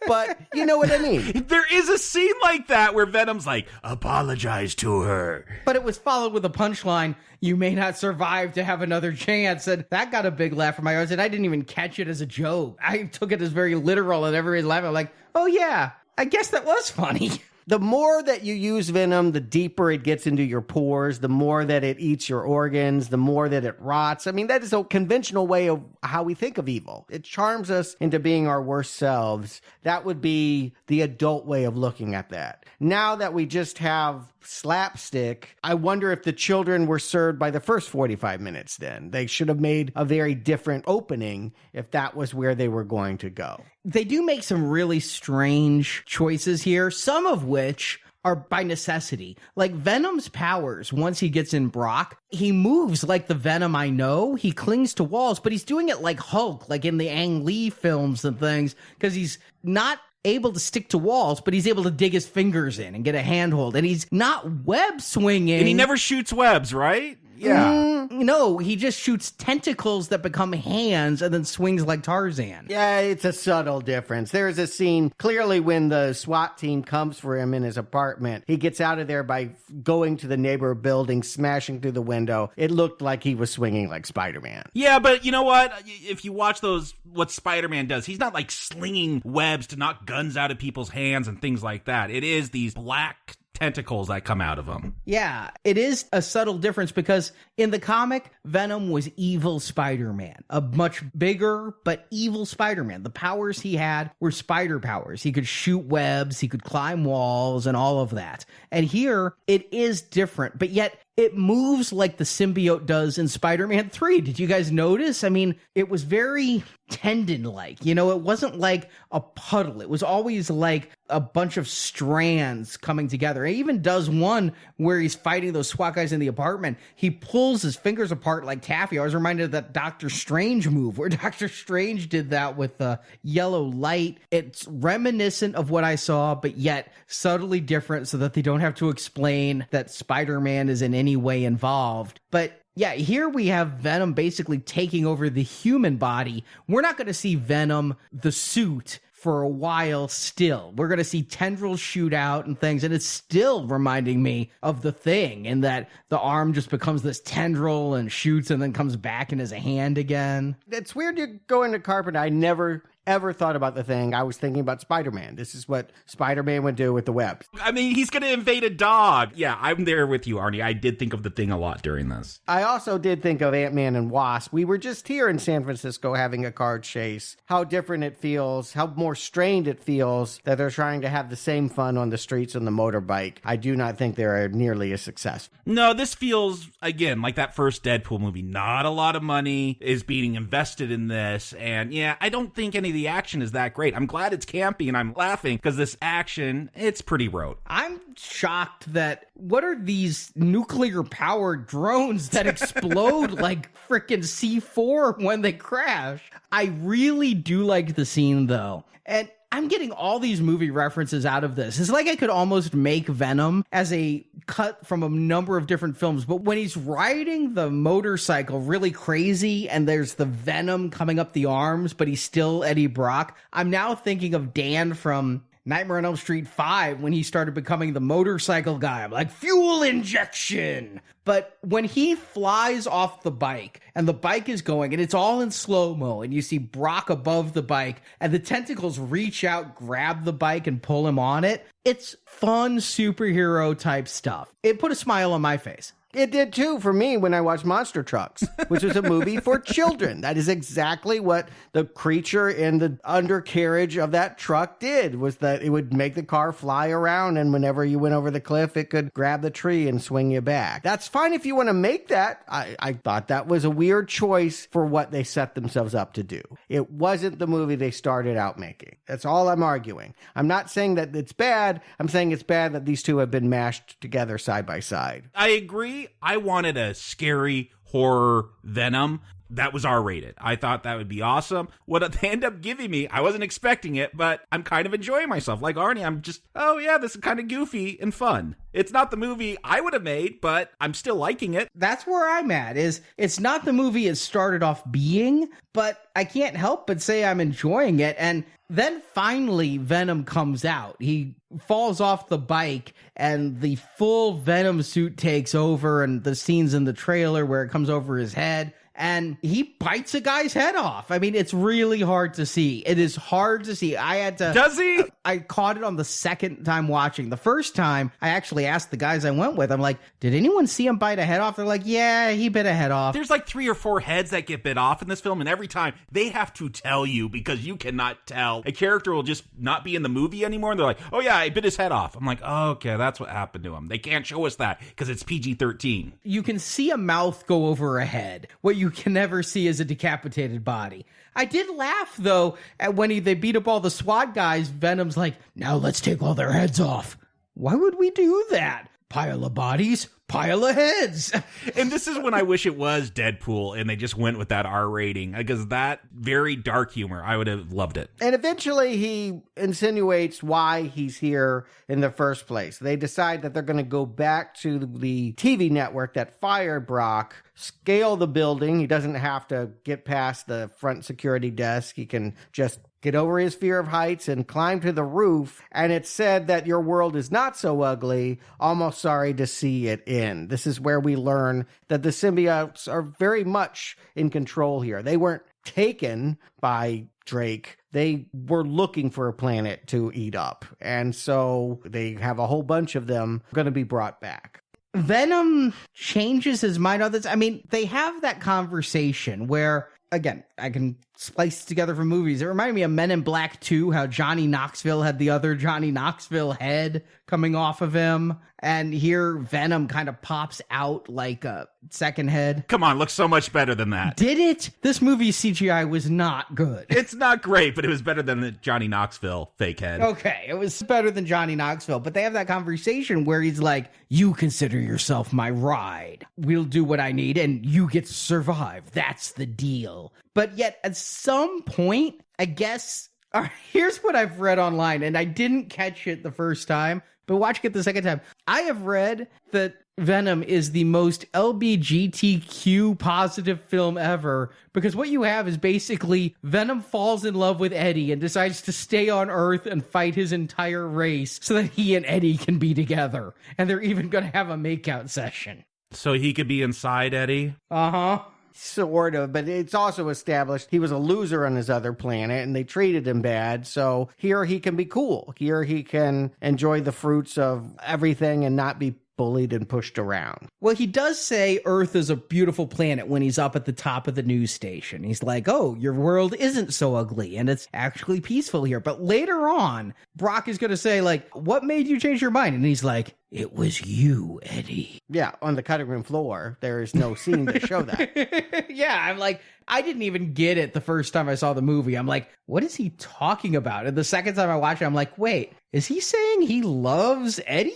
but you know what I mean. There is a scene like that where Venom's like, apologize to her. But it was followed with a punchline, you may not survive to have another chance. And that got a big laugh from my audience. And I didn't even catch it as a joke. I took it as very literal, and everybody's laughing. I'm like, oh yeah, I guess that was funny. The more that you use Venom, the deeper it gets into your pores, the more that it eats your organs, the more that it rots. I mean, that is a conventional way of how we think of evil. It charms us into being our worst selves. That would be the adult way of looking at that. Now that we just have slapstick, I wonder if the children were served by the first 45 minutes then. They should have made a very different opening if that was where they were going to go. They do make some really strange choices here, some of which are by necessity. Like Venom's powers, once he gets in Brock, he moves like the Venom I know. He clings to walls, but he's doing it like Hulk, like in the Ang Lee films and things, because he's not able to stick to walls, but he's able to dig his fingers in and get a handhold, and he's not web swinging. And he never shoots webs, right? Yeah. No, he just shoots tentacles that become hands and then swings like Tarzan. Yeah, it's a subtle difference. There's a scene clearly when the SWAT team comes for him in his apartment. He gets out of there by going to the neighbor building, smashing through the window. It looked like he was swinging like Spider-Man. Yeah, but you know what? If you watch what Spider-Man does, he's not like slinging webs to knock guns out of people's hands and things like that. It is these black tentacles that come out of him. Yeah, it is a subtle difference because in the comic, Venom was evil Spider-Man, a much bigger but evil Spider-Man. The powers he had were spider powers. He could shoot webs, he could climb walls, and all of that. And here, it is different, but yet it moves like the symbiote does in Spider-Man 3. Did you guys notice? I mean, it was very tendon-like. You know, it wasn't like a puddle. It was always like a bunch of strands coming together. It even does one where he's fighting those SWAT guys in the apartment. He pulls his fingers apart like taffy. I was reminded of that Doctor Strange move where Doctor Strange did that with the yellow light. It's reminiscent of what I saw, but yet subtly different so that they don't have to explain that Spider-Man is in any way involved. But yeah, here we have Venom basically taking over the human body. We're not going to see Venom, the suit, for a while still. We're going to see tendrils shoot out and things, and it's still reminding me of The Thing in that the arm just becomes this tendril and shoots and then comes back in as a hand again. It's weird you go into Carpenter. I never ever thought about The Thing. I was thinking about Spider-Man. This is what Spider-Man would do with the webs. I mean, he's going to invade a dog. Yeah, I'm there with you, Arnie. I did think of The Thing a lot during this. I also did think of Ant-Man and Wasp. We were just here in San Francisco having a car chase. How different it feels, how more strained it feels that they're trying to have the same fun on the streets on the motorbike. I do not think they're nearly as successful. No, this feels, again, like that first Deadpool movie. Not a lot of money is being invested in this. And yeah, I don't think any of the action is that great. I'm glad it's campy and I'm laughing because this action, it's pretty rote. I'm shocked that what are these nuclear powered drones that explode like frickin' C4 when they crash? I really do like the scene though. And I'm getting all these movie references out of this. It's like I could almost make Venom as a cut from a number of different films, but when he's riding the motorcycle really crazy and there's the Venom coming up the arms, but he's still Eddie Brock, I'm now thinking of Dan from Nightmare on Elm Street 5 when he started becoming the motorcycle guy. I'm like, fuel injection! But when he flies off the bike and the bike is going and it's all in slow-mo and you see Brock above the bike and the tentacles reach out, grab the bike and pull him on it, it's fun superhero type stuff. It put a smile on my face. It did too for me when I watched Monster Trucks, which was a movie for children. That is exactly what the creature in the undercarriage of that truck did, was that it would make the car fly around, and whenever you went over the cliff, it could grab the tree and swing you back. That's fine if you want to make that. I thought that was a weird choice for what they set themselves up to do. It wasn't the movie they started out making. That's all I'm arguing. I'm not saying that it's bad. I'm saying it's bad that these two have been mashed together side by side. I agree. I wanted a scary horror Venom that was R-rated. I thought that would be awesome. What they end up giving me, I wasn't expecting it, but I'm kind of enjoying myself. Like Arnie, I'm just, oh yeah, this is kind of goofy and fun. It's not the movie I would have made, but I'm still liking it. That's where I'm at, is it's not the movie it started off being, but I can't help but say I'm enjoying it. And then finally Venom comes out. He falls off the bike and the full Venom suit takes over, and the scenes in the trailer where it comes over his head. and he bites a guy's head off. I mean, it's really hard to see. It is hard to see. Does he? I caught it on the second time watching. The first time, I actually asked the guys I went with, I'm like, did anyone see him bite a head off? They're like, yeah, he bit a head off. There's like 3 or 4 heads that get bit off in this film, and every time they have to tell you because you cannot tell. A character will just not be in the movie anymore, and they're like, oh yeah, I bit his head off. I'm like, oh, okay, that's what happened to him. They can't show us that because it's PG-13. You can see a mouth go over a head. What you can never see is a decapitated body. I did laugh, though, at when they beat up all the SWAT guys. Venom's like, now let's take all their heads off. Why would we do that? Pile of bodies, pile of heads. And this is when I wish it was Deadpool and they just went with that R rating, because that very dark humor, I would have loved it. And eventually he insinuates why he's here in the first place. They decide that they're going to go back to the TV network that fired Brock, scale the building. He doesn't have to get past the front security desk. He can just get over his fear of heights and climb to the roof. And it's said that your world is not so ugly, almost sorry to see it end. This is where we learn that the symbiotes are very much in control here. They weren't taken by Drake. They were looking for a planet to eat up. And so they have a whole bunch of them going to be brought back. Venom changes his mind on this. I mean, they have that conversation where, again, I can splice together from movies. It reminded me of Men in Black 2, how Johnny Knoxville had the other Johnny Knoxville head coming off of him. And here Venom kind of pops out like a second head. Come on, looks so much better than that. Did it? This movie's CGI was not good. It's not great, but it was better than the Johnny Knoxville fake head. Okay, it was better than Johnny Knoxville. But they have that conversation where he's like, you consider yourself my ride. We'll do what I need and you get to survive. That's the deal. But yet at some point, I guess, here's what I've read online, and I didn't catch it the first time, but watching it the second time. I have read that Venom is the most LGBTQ positive film ever, because what you have is basically Venom falls in love with Eddie and decides to stay on Earth and fight his entire race so that he and Eddie can be together. And they're even going to have a makeout session. So he could be inside Eddie? Uh-huh. Sort of, but it's also established he was a loser on his other planet and they treated him bad. So here he can be cool. Here he can enjoy the fruits of everything and not be bullied and pushed around. Well, he does say Earth is a beautiful planet when he's up at the top of the news station. He's like, oh, your world isn't so ugly and it's actually peaceful here. But later on, Brock is going to say, like, what made you change your mind? And he's like, it was you, Eddie. Yeah, on the cutting room floor, there is no scene to show that. Yeah, I'm like, I didn't even get it the first time I saw the movie. I'm like, what is he talking about? And the second time I watched it, I'm like, wait, is he saying he loves Eddie?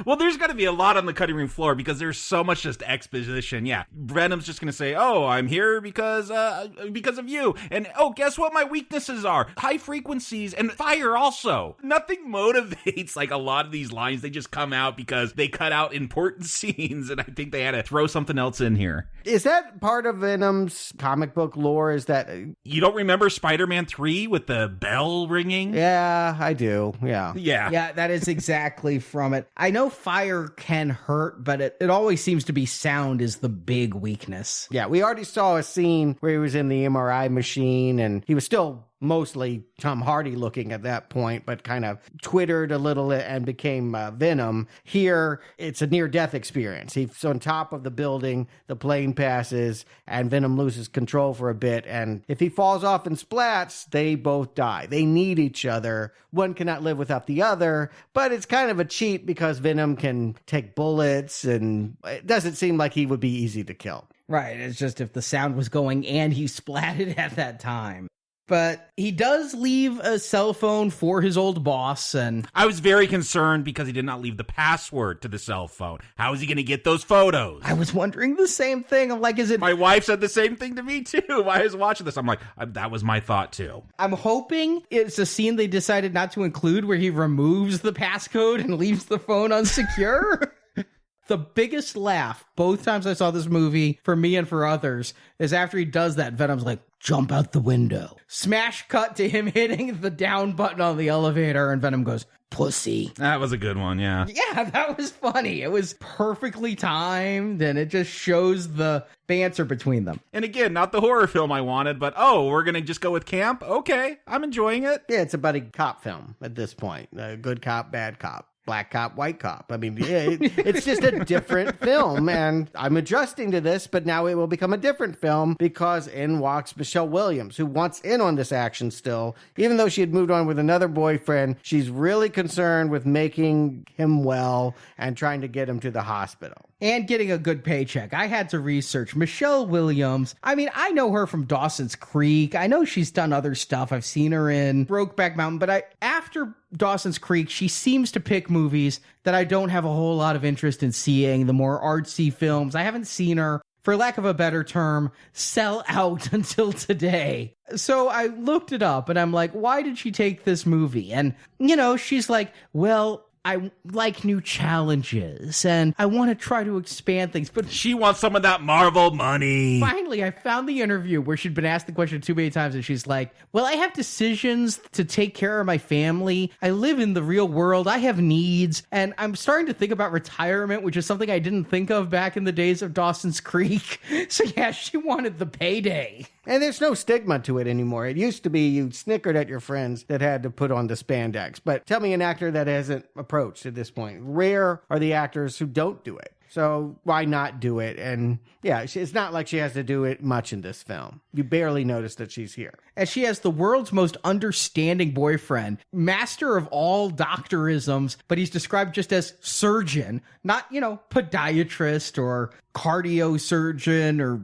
Well, there's got to be a lot on the cutting room floor because there's so much just exposition. Yeah, Venom's just going to say, oh, I'm here because of you. And, oh, guess what my weaknesses are? High frequencies and fire also. Nothing motivates like a lot of these lines. They just come out because they cut out important scenes, and I think they had to throw something else in here. Is that part of Venom's comic book lore? Is that... You don't remember Spider-Man 3 with the bell ringing? Yeah, I do. Yeah. Yeah, that is exactly from it. I know fire can hurt, but it always seems to be sound is the big weakness. Yeah, we already saw a scene where he was in the MRI machine and he was still mostly Tom Hardy looking at that point, but kind of twittered a little and became Venom. Here, it's a near-death experience. He's on top of the building, the plane passes, and Venom loses control for a bit, and if he falls off and splats, they both die. They need each other. One cannot live without the other, but it's kind of a cheat because Venom can take bullets, and it doesn't seem like he would be easy to kill. Right, it's just if the sound was going and he splatted at that time. But he does leave a cell phone for his old boss, and... I was very concerned because he did not leave the password to the cell phone. How is he going to get those photos? I was wondering the same thing. I'm like, is it... My wife said the same thing to me, too, while I was watching this. I'm like, that was my thought, too. I'm hoping it's a scene they decided not to include where he removes the passcode and leaves the phone unsecure. The biggest laugh both times I saw this movie, for me and for others, is after he does that, Venom's like, jump out the window. Smash cut to him hitting the down button on the elevator, and Venom goes, pussy. That was a good one, yeah. Yeah, that was funny. It was perfectly timed, and it just shows the banter between them. And again, not the horror film I wanted, but we're going to just go with camp? Okay, I'm enjoying it. Yeah, it's a buddy cop film at this point. Good cop, bad cop. Black cop, white cop. I mean, it's just a different film, and I'm adjusting to this, but now it will become a different film because in walks Michelle Williams, who wants in on this action still. Even though she had moved on with another boyfriend, she's really concerned with making him well and trying to get him to the hospital. And getting a good paycheck. I had to research Michelle Williams. I mean, I know her from Dawson's Creek. I know she's done other stuff. I've seen her in Brokeback Mountain. But after Dawson's Creek, she seems to pick movies that I don't have a whole lot of interest in seeing. The more artsy films. I haven't seen her, for lack of a better term, sell out until today. So I looked it up and I'm like, why did she take this movie? And, she's like, well, I like new challenges, and I want to try to expand things. But she wants some of that Marvel money. Finally, I found the interview where she'd been asked the question too many times, and she's like, well, I have decisions to take care of my family. I live in the real world. I have needs, and I'm starting to think about retirement, which is something I didn't think of back in the days of Dawson's Creek. So yeah, she wanted the payday. And there's no stigma to it anymore. It used to be you snickered at your friends that had to put on the spandex. But tell me an actor that hasn't approached at this point. Rare are the actors who don't do it. So why not do it? And yeah, it's not like she has to do it much in this film. You barely notice that she's here. And she has the world's most understanding boyfriend, master of all doctorisms, but he's described just as surgeon, not, podiatrist or cardio surgeon or,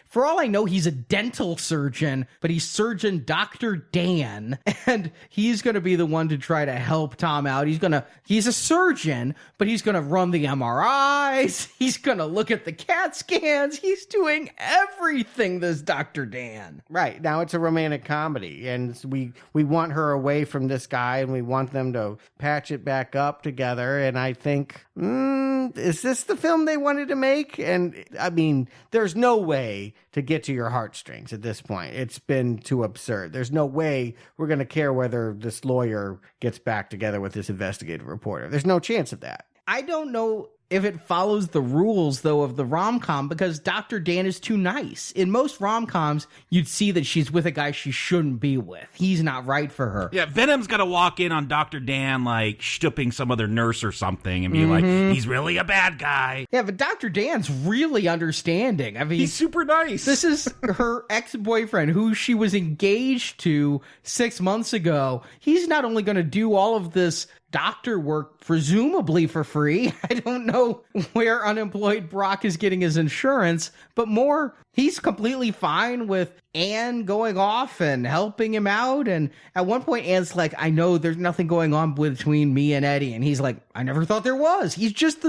for all I know, he's a dental surgeon, but he's Surgeon Dr. Dan, and he's going to be the one to try to help Tom out. He's a surgeon, but he's going to run the MRIs. He's going to look at the CAT scans. He's doing everything, this Dr. Dan. Right. Now it's a romantic comedy, and we want her away from this guy, and we want them to patch it back up together. And I think, is this the film they wanted to make? And I mean, there's no way to get to your heartstrings at this point. It's been too absurd. There's no way we're going to care whether this lawyer gets back together with this investigative reporter. There's no chance of that. I don't know if it follows the rules, though, of the rom-com, because Dr. Dan is too nice. In most rom-coms, you'd see that she's with a guy she shouldn't be with. He's not right for her. Yeah, Venom's got to walk in on Dr. Dan, like, stooping some other nurse or something and be like, he's really a bad guy. Yeah, but Dr. Dan's really understanding. I mean, he's super nice. This is her ex-boyfriend, who she was engaged to 6 months ago. He's not only going to do all of this doctor work, presumably for free. I don't know where unemployed Brock is getting his insurance, but more, he's completely fine with Anne going off and helping him out. And at one point, Anne's like, I know there's nothing going on between me and Eddie. And he's like, I never thought there was. He's just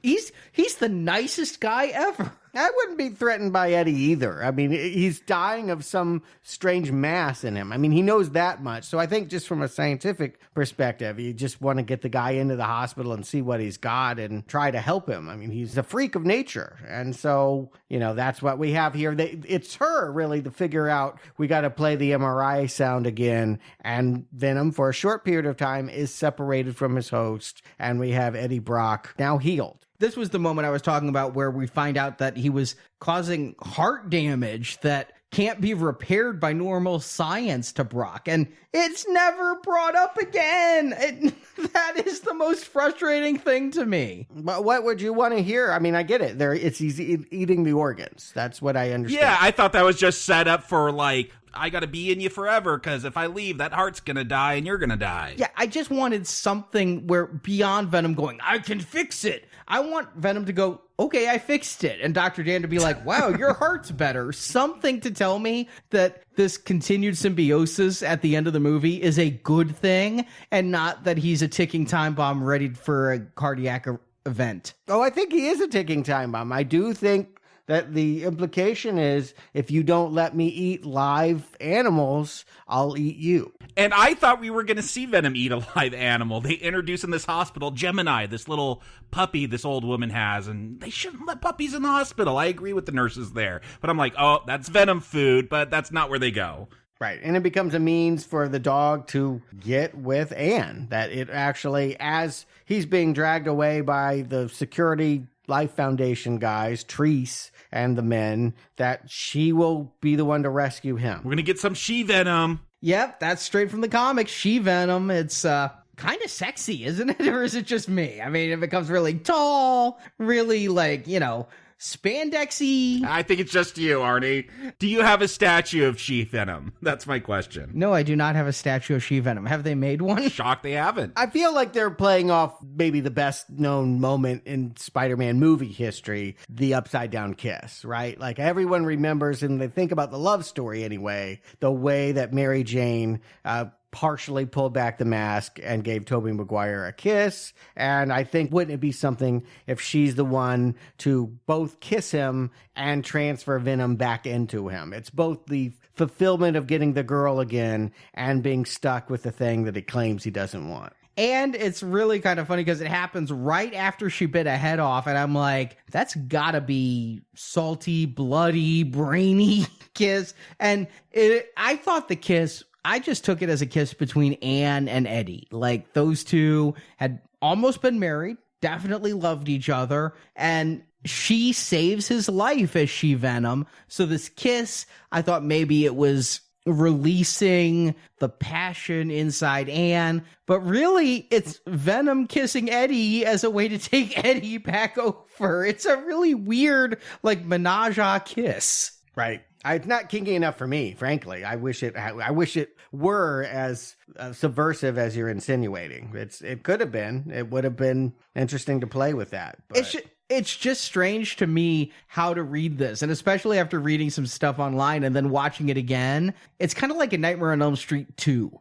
he's the nicest guy ever. I wouldn't be threatened by Eddie either. I mean, he's dying of some strange mass in him. I mean, he knows that much. So I think just from a scientific perspective, you just want to get the guy into the hospital and see what he's got and try to help him. I mean, he's a freak of nature. And so, that's what we have here. It's her really to figure out, we got to play the MRI sound again. And Venom, for a short period of time, is separated from his host. And we have Eddie Brock now healed. This was the moment I was talking about where we find out that he was causing heart damage that can't be repaired by normal science to Brock. And it's never brought up again. That is the most frustrating thing to me. But what would you want to hear? I mean, I get it. It's eating the organs. That's what I understand. Yeah, I thought that was just set up for, like, I gotta be in you forever, because if I leave, that heart's gonna die and you're gonna die. Yeah, I just wanted something where beyond Venom going, I can fix it. I want Venom to go, okay, I fixed it. And Dr. Dan to be like, wow, your heart's better. Something to tell me that this continued symbiosis at the end of the movie is a good thing and not that he's a ticking time bomb ready for a cardiac event. Oh, I think he is a ticking time bomb. I do think that the implication is, if you don't let me eat live animals, I'll eat you. And I thought we were going to see Venom eat a live animal. They introduce in this hospital Gemini, this little puppy this old woman has, and they shouldn't let puppies in the hospital. I agree with the nurses there. But I'm like, oh, that's Venom food, but that's not where they go. Right. And it becomes a means for the dog to get with Anne. That it actually, as he's being dragged away by the Security Life Foundation guys, Treese and the men, that she will be the one to rescue him. We're going to get some she-Venom. Yep, that's straight from the comics. She-Venom. It's kind of sexy, isn't it? Or is it just me? I mean, it becomes really tall, really spandexy. I think it's just you, Arnie. Do you have a statue of She-Venom? That's my question. No, I do not have a statue of She-Venom. Have they made one? Shocked they haven't. I feel like they're playing off maybe the best known moment in Spider-Man movie history, the upside down kiss, right? Like everyone remembers, and they think about the love story anyway, the way that Mary Jane partially pulled back the mask and gave Tobey Maguire a kiss. And I think, wouldn't it be something if she's the one to both kiss him and transfer Venom back into him? It's both the fulfillment of getting the girl again and being stuck with the thing that he claims he doesn't want. And it's really kind of funny because it happens right after she bit a head off. And I'm like, that's gotta be salty, bloody, brainy kiss. And I thought the kiss, I just took it as a kiss between Anne and Eddie. Like, those two had almost been married, definitely loved each other, and she saves his life as She-Venom. So this kiss, I thought maybe it was releasing the passion inside Anne, but really it's Venom kissing Eddie as a way to take Eddie back over. It's a really weird, menage-a kiss. Right. It's not kinky enough for me, frankly. I wish it were as subversive as you're insinuating. It could have been. It would have been interesting to play with that. But It's just strange to me how to read this, and especially after reading some stuff online and then watching it again. It's kind of like a Nightmare on Elm Street 2.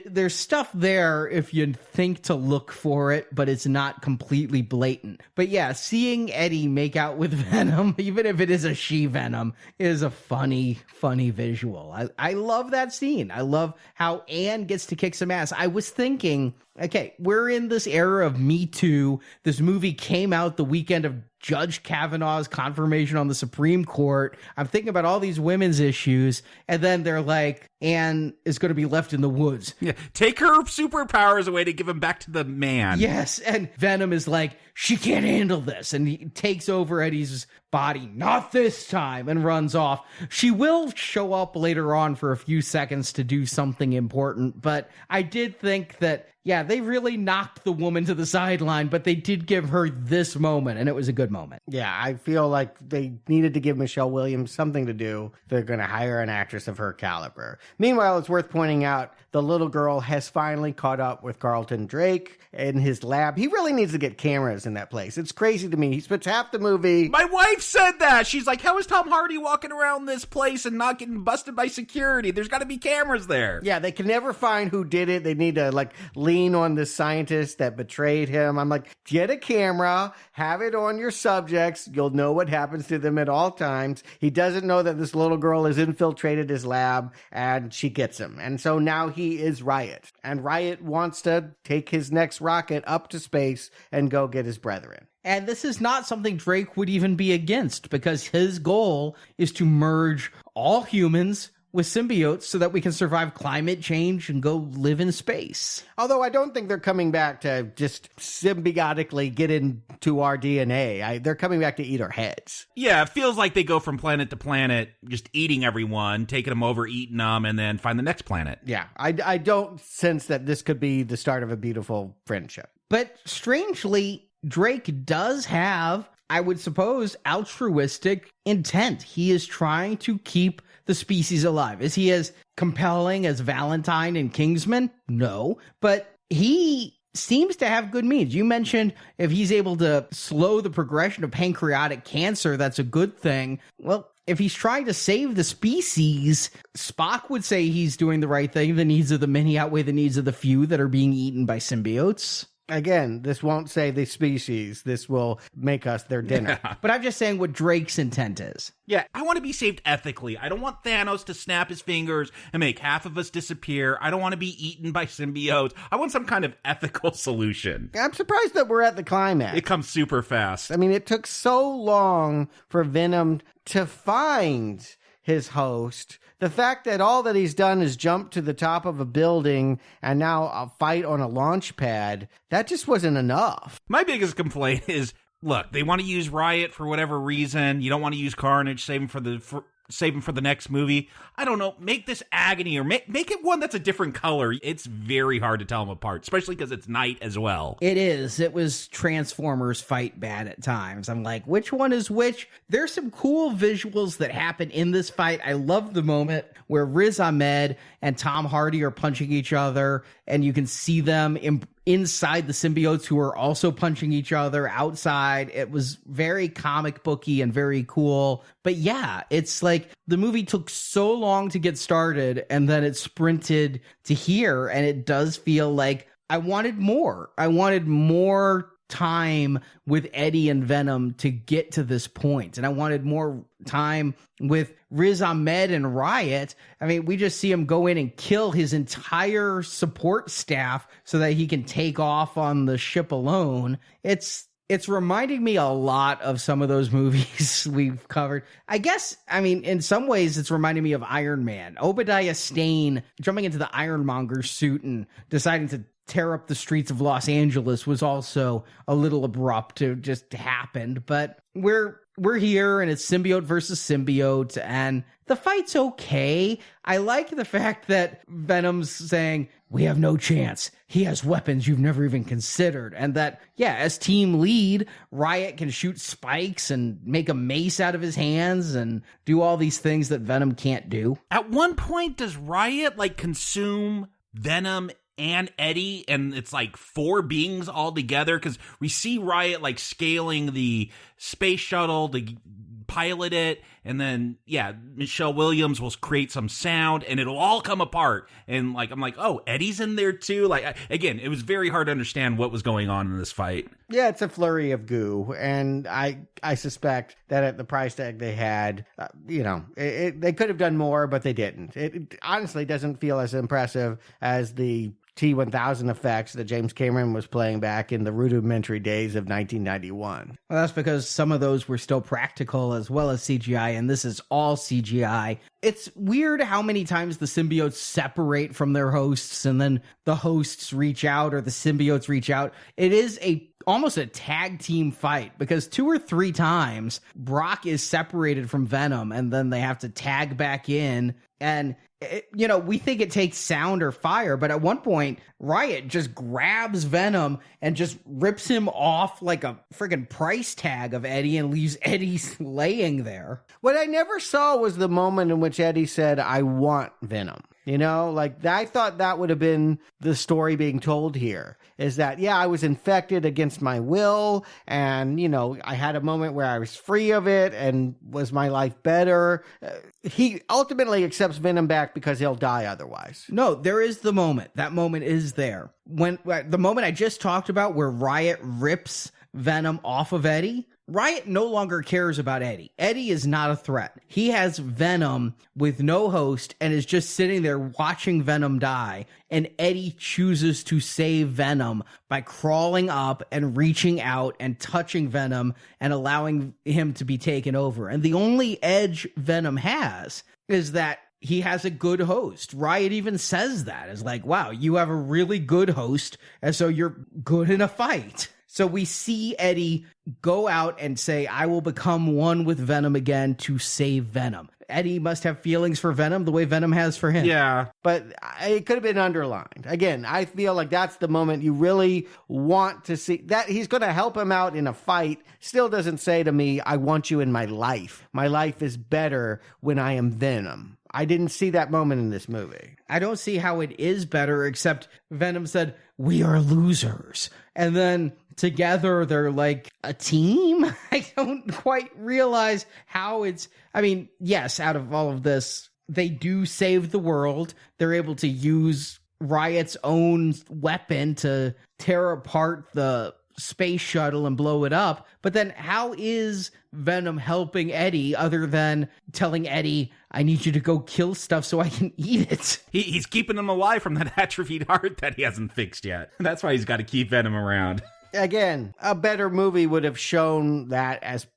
There's stuff there if you think to look for it, but it's not completely blatant. But yeah, seeing Eddie make out with Venom, even if it is a She-Venom, is a funny visual. I love that scene. I love how Anne gets to kick some ass. I was thinking, okay, we're in this era of Me Too. This movie came out the weekend of Judge Kavanaugh's confirmation on the Supreme Court. I'm thinking about all these women's issues, and then they're like, Anne is going to be left in the woods. Yeah, take her superpowers away to give them back to the man. Yes, and Venom is like, she can't handle this, and he takes over Eddie's body, not this time, and runs off. She will show up later on for a few seconds to do something important, but I did think that, yeah, they really knocked the woman to the sideline, but they did give her this moment, and it was a good moment. Yeah, I feel like they needed to give Michelle Williams something to do. They're going to hire an actress of her caliber. Meanwhile, it's worth pointing out the little girl has finally caught up with Carlton Drake in his lab. He really needs to get cameras in that place. It's crazy to me. He spends half the movie. My wife said that. She's like, how is Tom Hardy walking around this place and not getting busted by security? There's got to be cameras there. Yeah, they can never find who did it. They need to lean on the scientist that betrayed him. I'm like, get a camera, have it on your subjects. You'll know what happens to them at all times. He doesn't know that this little girl has infiltrated his lab, and she gets him. And so now he is Riot. And Riot wants to take his next rocket up to space and go get his brethren. And this is not something Drake would even be against, because his goal is to merge all humans with symbiotes so that we can survive climate change and go live in space. Although I don't think they're coming back to just symbiotically get into our DNA. They're coming back to eat our heads. Yeah, it feels like they go from planet to planet, just eating everyone, taking them over, eating them, and then find the next planet. Yeah, I don't sense that this could be the start of a beautiful friendship. But strangely, Drake does have, I would suppose, altruistic intent. He is trying to keep the species alive. Is he as compelling as Valentine and Kingsman? No, but he seems to have good means. You mentioned if he's able to slow the progression of pancreatic cancer, that's a good thing. Well, if he's trying to save the species, Spock would say he's doing the right thing. The needs of the many outweigh the needs of the few that are being eaten by symbiotes. Again, this won't save the species. This will make us their dinner. Yeah. But I'm just saying what Drake's intent is. Yeah, I want to be saved ethically. I don't want Thanos to snap his fingers and make half of us disappear. I don't want to be eaten by symbiotes. I want some kind of ethical solution. I'm surprised that we're at the climax. It comes super fast. I mean, it took so long for Venom to find his host. The fact that all that he's done is jump to the top of a building and now a fight on a launch pad, that just wasn't enough. My biggest complaint is, look, they want to use Riot for whatever reason. You don't want to use Carnage, save him for the next movie. I don't know. Make this Agony or make it one that's a different color. It's very hard to tell them apart, especially because it's night as well. It is. It was Transformers fight bad at times. I'm like, which one is which? There's some cool visuals that happen in this fight. I love the moment where Riz Ahmed and Tom Hardy are punching each other, and you can see them inside the symbiotes who are also punching each other outside. It was very comic booky and very cool. But yeah, it's like the movie took so long to get started and then it sprinted to here. And it does feel like I wanted more. I wanted more time with Eddie and Venom to get to this point. And I wanted more time with Riz Ahmed and Riot. I mean, we just see him go in and kill his entire support staff so that he can take off on the ship alone. It's reminding me a lot of some of those movies we've covered. I guess, I mean, in some ways, it's reminding me of Iron Man. Obadiah Stane jumping into the Ironmonger suit and deciding to tear up the streets of Los Angeles was also a little abrupt. It just happened. But we're here, and it's symbiote versus symbiote, and the fight's okay. I like the fact that Venom's saying, we have no chance. He has weapons you've never even considered. And that, yeah, as team lead, Riot can shoot spikes and make a mace out of his hands and do all these things that Venom can't do. At one point, does Riot, consume Venom and Eddie, and it's 4 beings all together? Because we see Riot scaling the space shuttle to pilot it, and then Michelle Williams will create some sound and it'll all come apart, and I'm like, oh, Eddie's in there too. Again, it was very hard to understand what was going on in this fight. Yeah, it's a flurry of goo, and I suspect that at the price tag they had, they could have done more, but they didn't. It honestly doesn't feel as impressive as the T-1000 effects that James Cameron was playing back in the rudimentary days of 1991. Well, that's because some of those were still practical as well as CGI, and this is all CGI. It's weird how many times the symbiotes separate from their hosts and then the hosts reach out or the symbiotes reach out. It is almost a tag team fight because 2 or 3 times Brock is separated from Venom and then they have to tag back in, and we think it takes sound or fire, but at one point, Riot just grabs Venom and just rips him off like a friggin' price tag of Eddie and leaves Eddie laying there. What I never saw was the moment in which Eddie said, I want Venom. I thought that would have been the story being told here, is that, I was infected against my will, and, I had a moment where I was free of it, and was my life better? He ultimately accepts Venom back because he'll die otherwise. No, there is the moment. That moment is there. When the moment I just talked about where Riot rips Venom off of Eddie, Riot no longer cares about Eddie. Eddie is not a threat. He has Venom with no host and is just sitting there watching Venom die. And Eddie chooses to save Venom by crawling up and reaching out and touching Venom and allowing him to be taken over. And the only edge Venom has is that he has a good host. Riot even says that. It's like, wow, you have a really good host, and so you're good in a fight. So we see Eddie go out and say, I will become one with Venom again to save Venom. Eddie must have feelings for Venom the way Venom has for him. Yeah. But it could have been underlined. Again, I feel like that's the moment you really want to see. That he's going to help him out in a fight still doesn't say to me, I want you in my life. My life is better when I am Venom. I didn't see that moment in this movie. I don't see how it is better, except Venom said, we are losers. And then together they're like a team. I don't quite realize how it's, yes, out of all of this, they do save the world. They're able to use Riot's own weapon to tear apart the space shuttle and blow it up. But then how is Venom helping Eddie other than telling Eddie, I need you to go kill stuff so I can eat it? He's keeping him alive from that atrophied heart that he hasn't fixed yet. That's why he's got to keep Venom around. Again, a better movie would have shown that as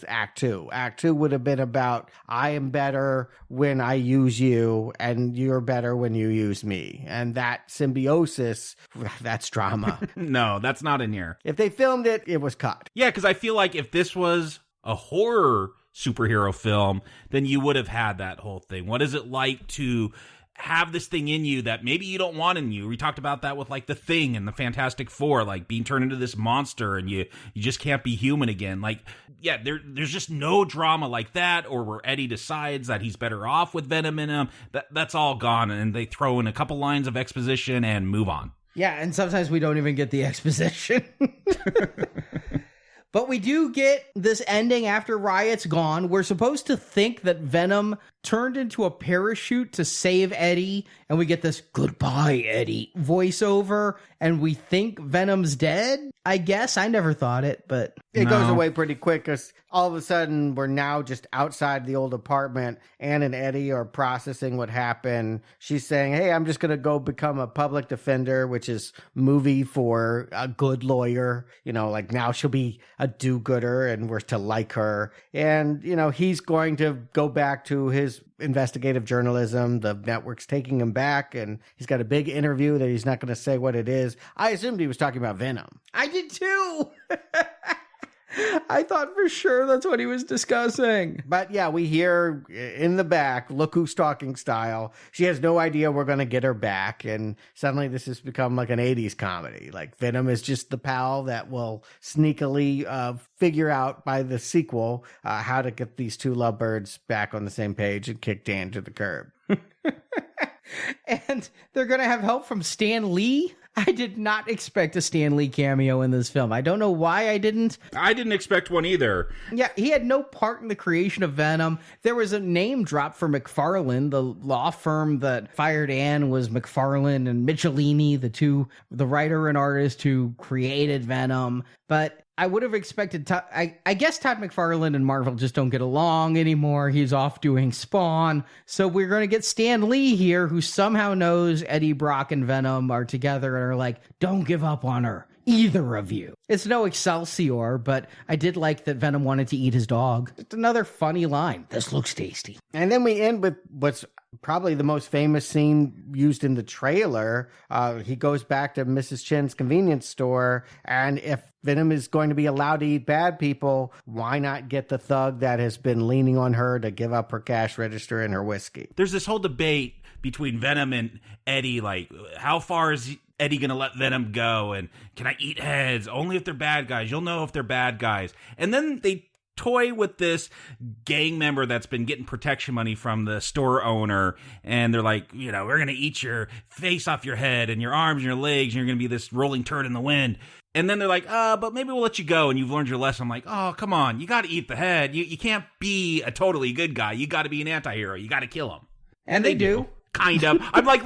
Act 2. Act 2 would have been about, I am better when I use you, and you're better when you use me. And that symbiosis, that's drama. No, that's not in here. If they filmed it, it was cut. Yeah, because I feel like if this was a horror superhero film, then you would have had that whole thing. What is it like to have this thing in you that maybe you don't want in you? We talked about that with like The Thing and the Fantastic Four, like being turned into this monster and you just can't be human again. Like, yeah, there's just no drama like that, or where Eddie decides that he's better off with Venom in him. That's all gone, and they throw in a couple lines of exposition and move on. Yeah, and sometimes we don't even get the exposition. But we do get this ending after Riot's gone. We're supposed to think that Venom turned into a parachute to save Eddie, and we get this goodbye, Eddie voiceover, and we think Venom's dead. I guess I never thought it, but it goes away pretty quick because all of a sudden we're now just outside the old apartment. Ann and Eddie are processing what happened. She's saying, hey, I'm just going to go become a public defender, which is movie for a good lawyer. You know, like now she'll be a do-gooder and we're to like her. And, you know, he's going to go back to his investigative journalism. The network's taking him back, and he's got a big interview that he's not going to say what it is. I assumed he was talking about Venom. I did too. I thought for sure that's what he was discussing. But yeah, we hear in the back, look who's talking style. She has no idea we're going to get her back. And suddenly this has become like an 80s comedy. Like Venom is just the pal that will sneakily figure out by the sequel how to get these two lovebirds back on the same page and kick Dan to the curb. And they're going to have help from Stan Lee. I did not expect a Stan Lee cameo in this film. I don't know why I didn't. I didn't expect one either. Yeah, he had no part in the creation of Venom. There was a name drop for McFarlane. The law firm that fired Anne was McFarlane and Michelini, the writer and artist who created Venom. But I would have expected, I guess Todd McFarlane and Marvel just don't get along anymore. He's off doing Spawn. So we're going to get Stan Lee here, who somehow knows Eddie Brock and Venom are together and are like, don't give up on her, either of you. It's no Excelsior, but I did like that Venom wanted to eat his dog. It's another funny line. This looks tasty. And then we end with what's probably the most famous scene used in the trailer. He goes back to Mrs. Chen's convenience store, and if Venom is going to be allowed to eat bad people, why not get the thug that has been leaning on her to give up her cash register and her whiskey? There's this whole debate between Venom and Eddie, like, how far is Eddie gonna let Venom go? And can I eat heads? Only if they're bad guys. You'll know if they're bad guys. And then they toy with this gang member that's been getting protection money from the store owner, and they're like, you know, we're gonna eat your face off your head and your arms and your legs, and you're gonna be this rolling turd in the wind. And then they're like, but maybe we'll let you go, and you've learned your lesson. I'm like, oh, come on, you gotta eat the head. You can't be a totally good guy. You gotta be an anti-hero. You gotta kill him. And they do. Kind of. I'm like,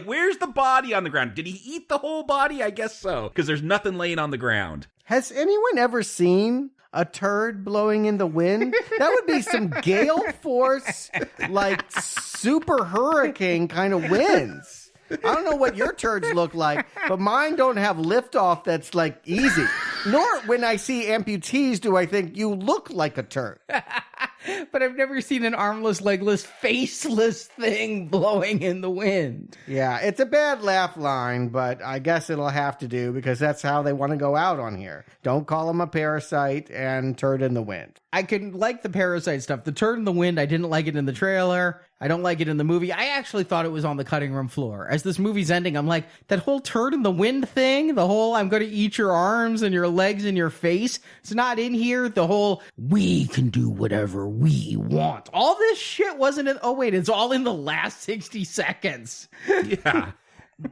where's the body on the ground? Did he eat the whole body? I guess so, because there's nothing laying on the ground. Has anyone ever seen a turd blowing in the wind? That would be some gale force, like super hurricane kind of winds. I don't know what your turds look like, but mine don't have liftoff that's like easy. Nor when I see amputees do I think you look like a turd. But I've never seen an armless, legless, faceless thing blowing in the wind. Yeah, it's a bad laugh line, but I guess it'll have to do because that's how they want to go out on here. Don't call him a parasite and turd in the wind. I can like the parasite stuff. The turd in the wind, I didn't like it in the trailer. I don't like it in the movie. I actually thought it was on the cutting room floor. As this movie's ending, I'm like, that whole turd in the wind thing, the whole I'm going to eat your arms and your legs and your face, it's not in here. The whole, we can do whatever we want. All this shit wasn't in, oh wait, it's all in the last 60 seconds. Yeah.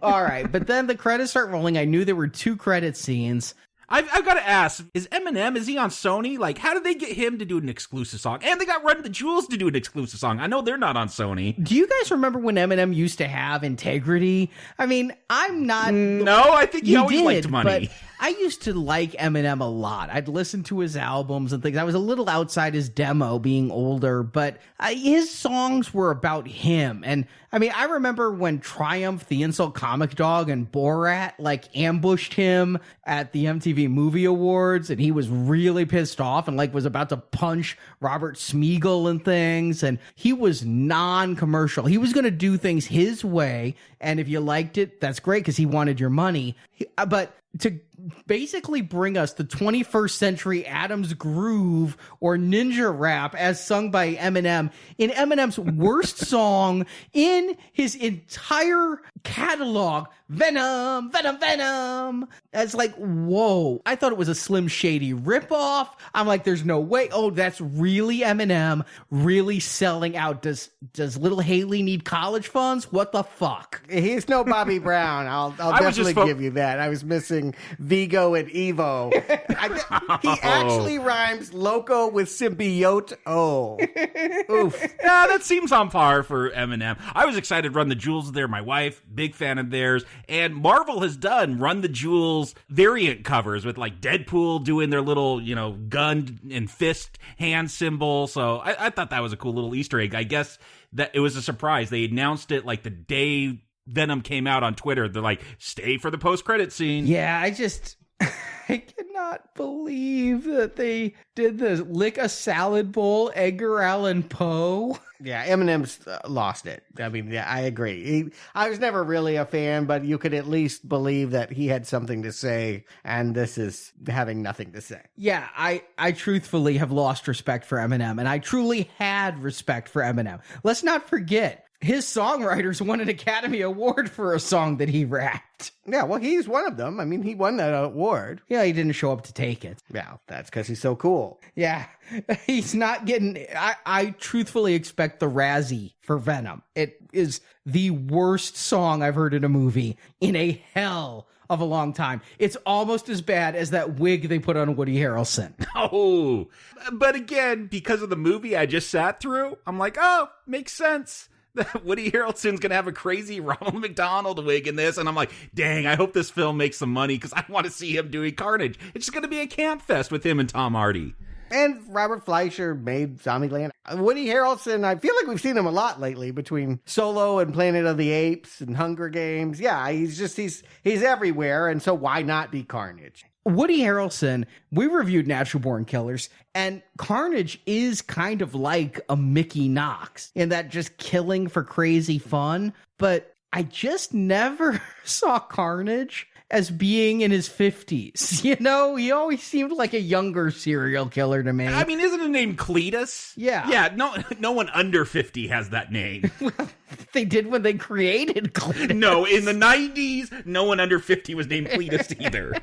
All right, but then the credits start rolling. I knew there were 2 credit scenes. I've got to ask, is Eminem, is he on Sony? Like, how did they get him to do an exclusive song? And they got Run the Jewels to do an exclusive song. I know they're not on Sony. Do you guys remember when Eminem used to have integrity? I mean, I'm not... No, I think he always liked money. But I used to like Eminem a lot. I'd listen to his albums and things. I was a little outside his demo being older, but his songs were about him. And I mean, I remember when Triumph, the Insult Comic Dog, and Borat like ambushed him at the MTV Movie Awards, and he was really pissed off and like was about to punch Robert Smigel and things. And he was non-commercial. He was going to do things his way. And if you liked it, that's great because he wanted your money. But to basically bring us the 21st century Adam's groove or ninja rap as sung by Eminem in Eminem's worst song in his entire catalog, Venom, Venom, Venom. It's like, whoa. I thought it was a Slim Shady ripoff. I'm like, there's no way. Oh, that's really Eminem really selling out. Does little Haley need college funds? What the fuck? He's no Bobby Brown. I'll definitely give you that. I was missing Vigo and Evo. He actually rhymes loco with symbiote. Oh, oof. Yeah, that seems on par for Eminem. I was excited Run the Jewels there. My wife, big fan of theirs. And Marvel has done Run the Jewels variant covers with like Deadpool doing their little, gun and fist hand symbol. So I thought that was a cool little Easter egg. I guess that it was a surprise. They announced it like the day Venom came out on Twitter. They're like, stay for the post-credit scene. Yeah, I cannot believe that they did the lick a salad bowl Edgar Allan Poe. Yeah, Eminem's lost it. I mean, yeah, I agree. I was never really a fan, but you could at least believe that he had something to say, and this is having nothing to say. Yeah, I truthfully have lost respect for Eminem, and I truly had respect for Eminem. Let's not forget, his songwriters won an Academy Award for a song that he rapped. Yeah, well, he's one of them. I mean, he won that award. Yeah, he didn't show up to take it. Yeah, that's because he's so cool. Yeah, he's not getting... I truthfully expect the Razzie for Venom. It is the worst song I've heard in a movie in a hell of a long time. It's almost as bad as that wig they put on Woody Harrelson. Oh, but again, because of the movie I just sat through, I'm like, oh, makes sense. Woody Harrelson's going to have a crazy Ronald McDonald wig in this. And I'm like, dang, I hope this film makes some money because I want to see him doing Carnage. It's just going to be a camp fest with him and Tom Hardy. And Robert Fleischer made Zombieland. Woody Harrelson, I feel like we've seen him a lot lately between Solo and Planet of the Apes and Hunger Games. Yeah, he's everywhere. And so why not be Carnage? Woody Harrelson, we reviewed Natural Born Killers, and Carnage is kind of like a Mickey Knox in that just killing for crazy fun. But I just never saw Carnage as being in his 50s. He always seemed like a younger serial killer to me. I mean, isn't his name Cletus? Yeah. Yeah, no one under 50 has that name. Well, they did when they created Cletus. No, in the 90s, no one under 50 was named Cletus either.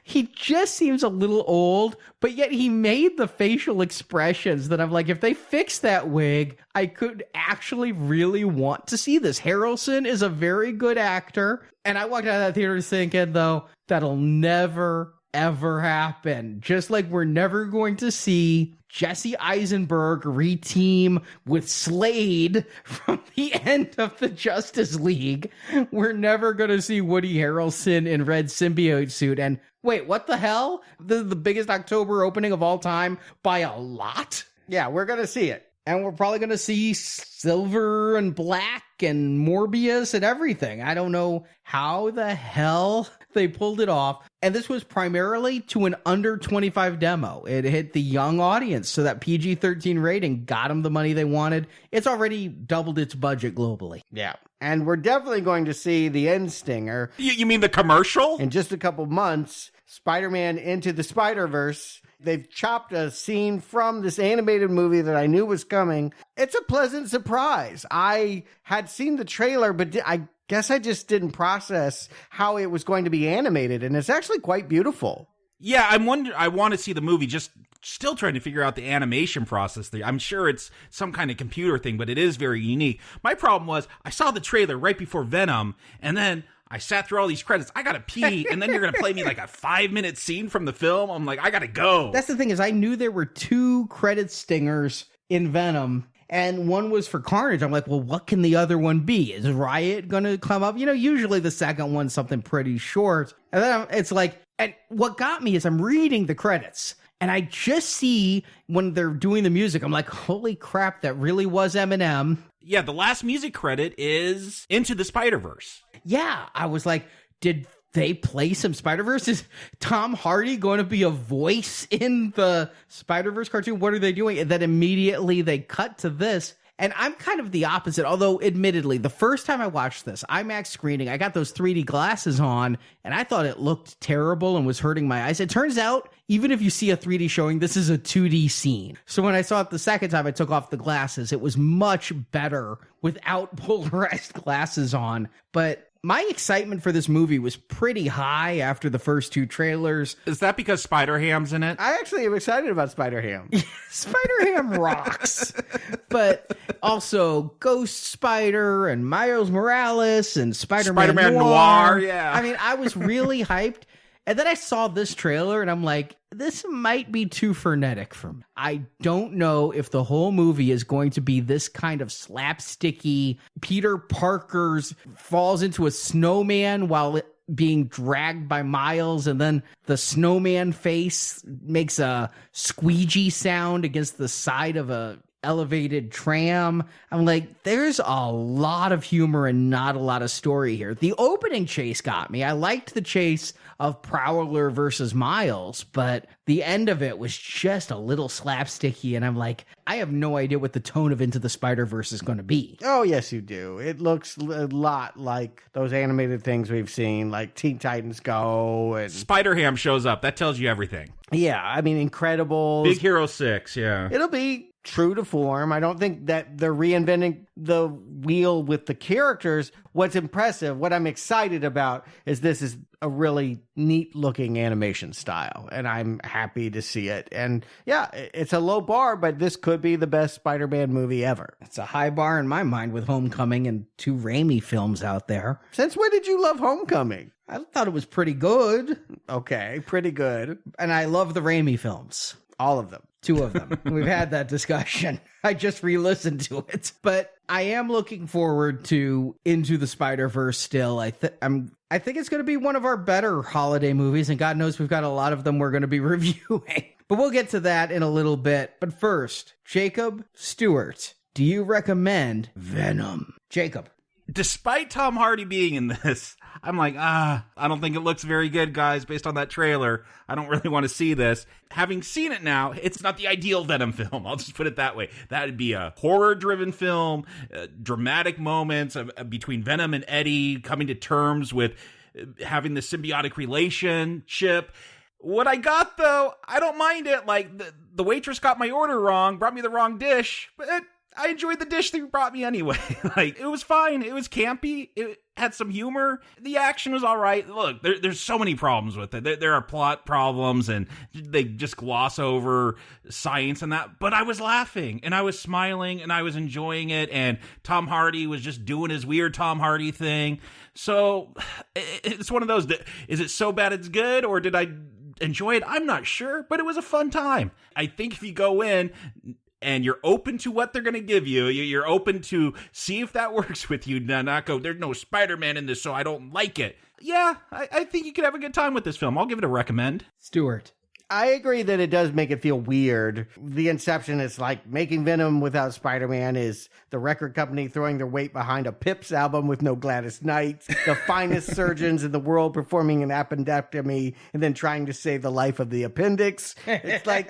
He just seems a little old, but yet he made the facial expressions that I'm like, if they fix that wig, I could actually really want to see this. Harrelson is a very good actor, and I walked out of that theater thinking, though, that'll never, ever happen. Just like we're never going to see Jesse Eisenberg reteam with Slade from the end of the Justice League. We're never going to see Woody Harrelson in red symbiote suit. And wait, what the hell? The biggest October opening of all time by a lot? Yeah, we're going to see it. And we're probably going to see Silver and Black and Morbius and everything. I don't know how the hell they pulled it off. And this was primarily to an under 25 demo. It hit the young audience, so that PG-13 rating got them the money they wanted. It's already doubled its budget globally. Yeah. And we're definitely going to see the end stinger. You mean the commercial? In just a couple months, Spider-Man Into the Spider-Verse. They've chopped a scene from this animated movie that I knew was coming. It's a pleasant surprise. I had seen the trailer, but I guess I just didn't process how it was going to be animated, and it's actually quite beautiful. Yeah, I want to see the movie, just still trying to figure out the animation process there. I'm sure it's some kind of computer thing, but it is very unique. My problem was I saw the trailer right before Venom, and then I sat through all these credits. I gotta pee, and then you're gonna play me like a 5-minute scene from the film. I'm like, I gotta go. That's the thing is I knew there were 2 credit stingers in Venom, and one was for Carnage. I'm like, well, what can the other one be? Is Riot going to come up? Usually the second one's something pretty short. And then it's like, and what got me is I'm reading the credits, and I just see when they're doing the music, I'm like, holy crap, that really was Eminem. Yeah, the last music credit is Into the Spider-Verse. Yeah, I was like, did they play some Spider-Verse? Is Tom Hardy going to be a voice in the Spider-Verse cartoon? What are they doing? And then immediately they cut to this. And I'm kind of the opposite, although admittedly, the first time I watched this, IMAX screening, I got those 3D glasses on, and I thought it looked terrible and was hurting my eyes. It turns out, even if you see a 3D showing, this is a 2D scene. So when I saw it the second time I took off the glasses, it was much better without polarized glasses on. But my excitement for this movie was pretty high after the first 2 trailers. Is that because Spider-Ham's in it? I actually am excited about Spider-Ham. Spider-Ham rocks. But also Ghost Spider and Miles Morales and Spider-Man Noir. Yeah. I mean, I was really hyped. And then I saw this trailer and I'm like, this might be too frenetic for me. I don't know if the whole movie is going to be this kind of slapsticky, Peter Parker's falls into a snowman while being dragged by Miles, and then the snowman face makes a squeegee sound against the side of a elevated tram. I'm like, there's a lot of humor and not a lot of story here. The opening chase got me. I liked the chase of Prowler versus Miles, but the end of it was just a little slapsticky, and I'm like, I have no idea what the tone of Into the Spider-Verse is going to be. Oh, yes, you do. It looks a lot like those animated things we've seen, like Teen Titans Go. And Spider-Ham shows up. That tells you everything. Yeah, I mean, Incredibles. Big Hero 6, yeah. It'll be true to form. I don't think that they're reinventing the wheel with the characters. What's impressive, what I'm excited about, is this is a really neat looking animation style, and I'm happy to see it. And yeah, it's a low bar, but this could be the best Spider-Man movie ever. It's a high bar in my mind with Homecoming and 2 Raimi films out there. Since when did you love Homecoming? I thought it was pretty good. Okay, pretty good. And I love the Raimi films. All of them. 2 of them. We've had that discussion. I just re-listened to it. But I am looking forward to Into the Spider-Verse still. I think it's going to be one of our better holiday movies, and God knows we've got a lot of them we're going to be reviewing. But we'll get to that in a little bit. But first, Jacob Stewart, do you recommend Venom? Jacob. Despite Tom Hardy being in this, I'm like, I don't think it looks very good, guys, based on that trailer. I don't really want to see this. Having seen it now, it's not the ideal Venom film. I'll just put it that way. That would be a horror-driven film, dramatic moments between Venom and Eddie coming to terms with having the symbiotic relationship. What I got, though, I don't mind it. Like, the waitress got my order wrong, brought me the wrong dish, but I enjoyed the dish that brought me anyway. Like, it was fine. It was campy. It had some humor. The action was all right. Look, there's so many problems with it. There are plot problems, and they just gloss over science and that. But I was laughing, and I was smiling, and I was enjoying it, and Tom Hardy was just doing his weird Tom Hardy thing. So it's one of those, is it so bad it's good, or did I enjoy it? I'm not sure, but it was a fun time. I think if you go in and you're open to what they're going to give you, you're open to see if that works with you, not go, there's no Spider-Man in this, so I don't like it. Yeah, I think you could have a good time with this film. I'll give it a recommend. Stewart. I agree that it does make it feel weird. The inception is like making Venom without Spider-Man is the record company throwing their weight behind a Pips album with no Gladys Knight, the finest surgeons in the world performing an appendectomy and then trying to save the life of the appendix. It's like,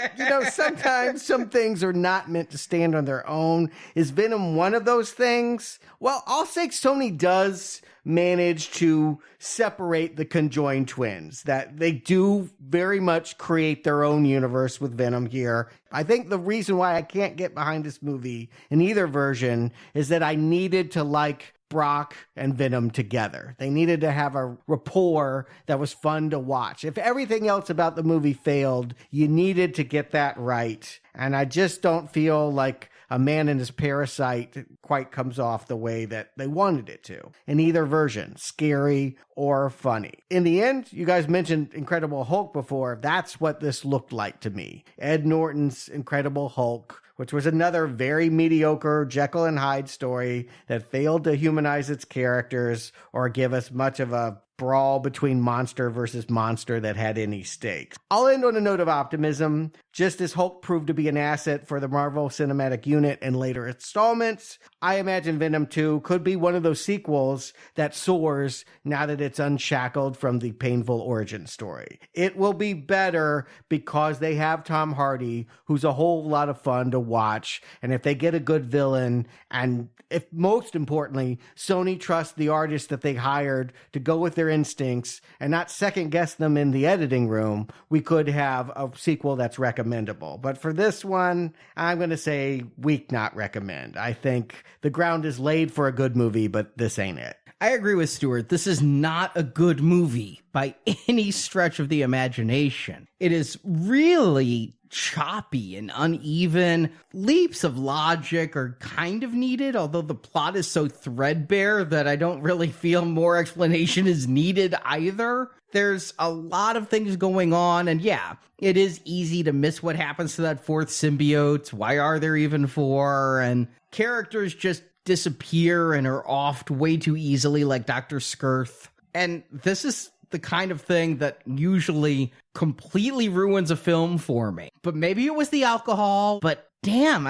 sometimes some things are not meant to stand on their own. Is Venom one of those things? Well, I'll say Sony does manage to separate the conjoined twins, that they do very much create their own universe with Venom here. I think the reason why I can't get behind this movie in either version is that I needed to like Brock and Venom together. They needed to have a rapport that was fun to watch. If everything else about the movie failed, you needed to get that right. And I just don't feel like a man and his parasite quite comes off the way that they wanted it to. In either version, scary or funny. In the end, you guys mentioned Incredible Hulk before. That's what this looked like to me. Ed Norton's Incredible Hulk, which was another very mediocre Jekyll and Hyde story that failed to humanize its characters or give us much of a brawl between monster versus monster that had any stakes. I'll end on a note of optimism. Just as Hulk proved to be an asset for the Marvel Cinematic Unit in later installments, I imagine Venom 2 could be one of those sequels that soars now that it's unshackled from the painful origin story. It will be better because they have Tom Hardy, who's a whole lot of fun to watch, and if they get a good villain, and if most importantly, Sony trusts the artists that they hired to go with their instincts and not second guess them in the editing room, we could have a sequel that's recommendable. But for this one, I'm going to say weak not recommend. I think the ground is laid for a good movie, but this ain't it. I agree with Stuart. This is not a good movie by any stretch of the imagination. It is really choppy and uneven. Leaps of logic are kind of needed, although the plot is so threadbare that I don't really feel more explanation is needed either. There's a lot of things going on, and yeah, it is easy to miss what happens to that fourth symbiote. Why are there even four? And characters just disappear and are offed way too easily, like Dr. Skirth. And this is the kind of thing that usually completely ruins a film for me. But maybe it was the alcohol, but damn,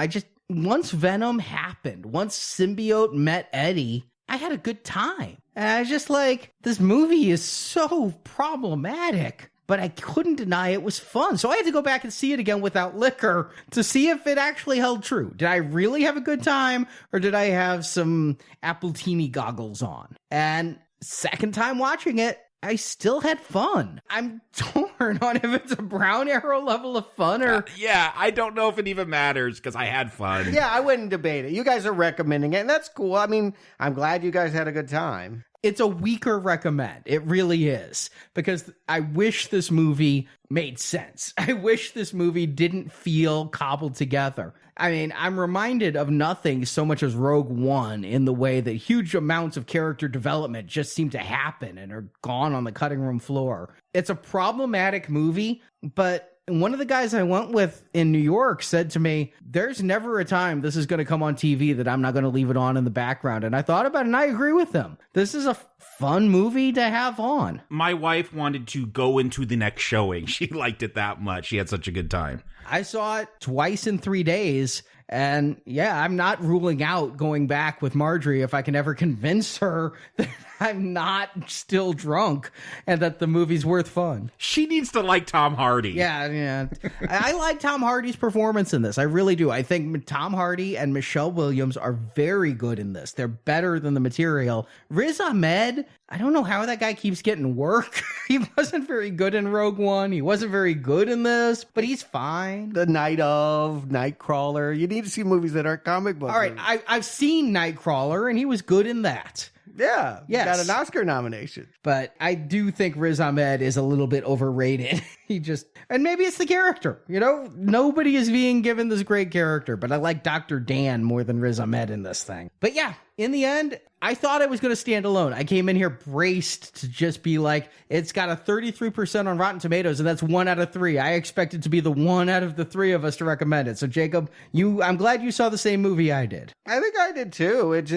once Venom happened, once Symbiote met Eddie, I had a good time. And I was just like, this movie is so problematic, but I couldn't deny it was fun. So I had to go back and see it again without liquor to see if it actually held true. Did I really have a good time, or did I have some Appletini goggles on? And second time watching it, I still had fun. I'm torn on if it's a Brown Arrow level of fun or... Yeah, I don't know if it even matters because I had fun. Yeah, I wouldn't debate it. You guys are recommending it, and that's cool. I mean, I'm glad you guys had a good time. It's a weaker recommend. It really is. Because I wish this movie made sense. I wish this movie didn't feel cobbled together. I mean, I'm reminded of nothing so much as Rogue One in the way that huge amounts of character development just seem to happen and are gone on the cutting room floor. It's a problematic movie, but one of the guys I went with in New York said to me, there's never a time this is going to come on TV that I'm not going to leave it on in the background. And I thought about it, and I agree with him. This is a fun movie to have on. My wife wanted to go into the next showing. She liked it that much. She had such a good time. I saw it twice in 3 days. And yeah, I'm not ruling out going back with Marjorie if I can ever convince her that I'm not still drunk and that the movie's worth fun. She needs to like Tom Hardy. Yeah. I like Tom Hardy's performance in this. I really do. I think Tom Hardy and Michelle Williams are very good in this. They're better than the material. Riz Ahmed, I don't know how that guy keeps getting work. He wasn't very good in Rogue One. He wasn't very good in this, but he's fine. The Night of, Nightcrawler. You need to see movies that aren't comic books. All right, I've seen Nightcrawler, and he was good in that. Yeah, yes. Got an Oscar nomination. But I do think Riz Ahmed is a little bit overrated. And maybe it's the character, Nobody is being given this great character, but I like Dr. Dan more than Riz Ahmed in this thing. But yeah, in the end, I thought I was going to stand alone. I came in here braced to just be like, it's got a 33% on Rotten Tomatoes, and that's 1 out of 3. I expected to be the 1 out of the 3 of us to recommend it. So Jacob, I'm glad you saw the same movie I did. I think I did too. It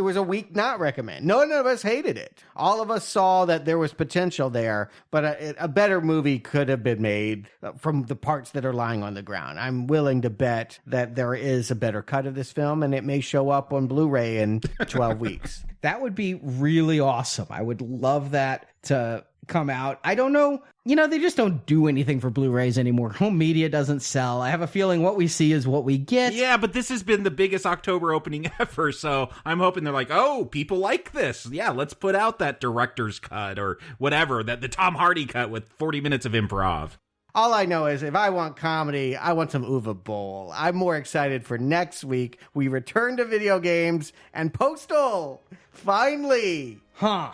was a weak not recommend. None of us hated it. All of us saw that there was potential there, but a better movie could have been made from the parts that are lying on the ground. I'm willing to bet that there is a better cut of this film, and it may show up on Blu-ray in 12 weeks. That would be really awesome. I would love that to come out. I don't know. They just don't do anything for Blu-rays anymore. Home media doesn't sell. I have a feeling what we see is what we get. Yeah, but this has been the biggest October opening ever, so I'm hoping they're like, oh, people like this. Yeah, let's put out that director's cut or whatever, the Tom Hardy cut with 40 minutes of improv. All I know is if I want comedy, I want some Uwe Boll. I'm more excited for next week. We return to video games and Postal. Finally. Huh.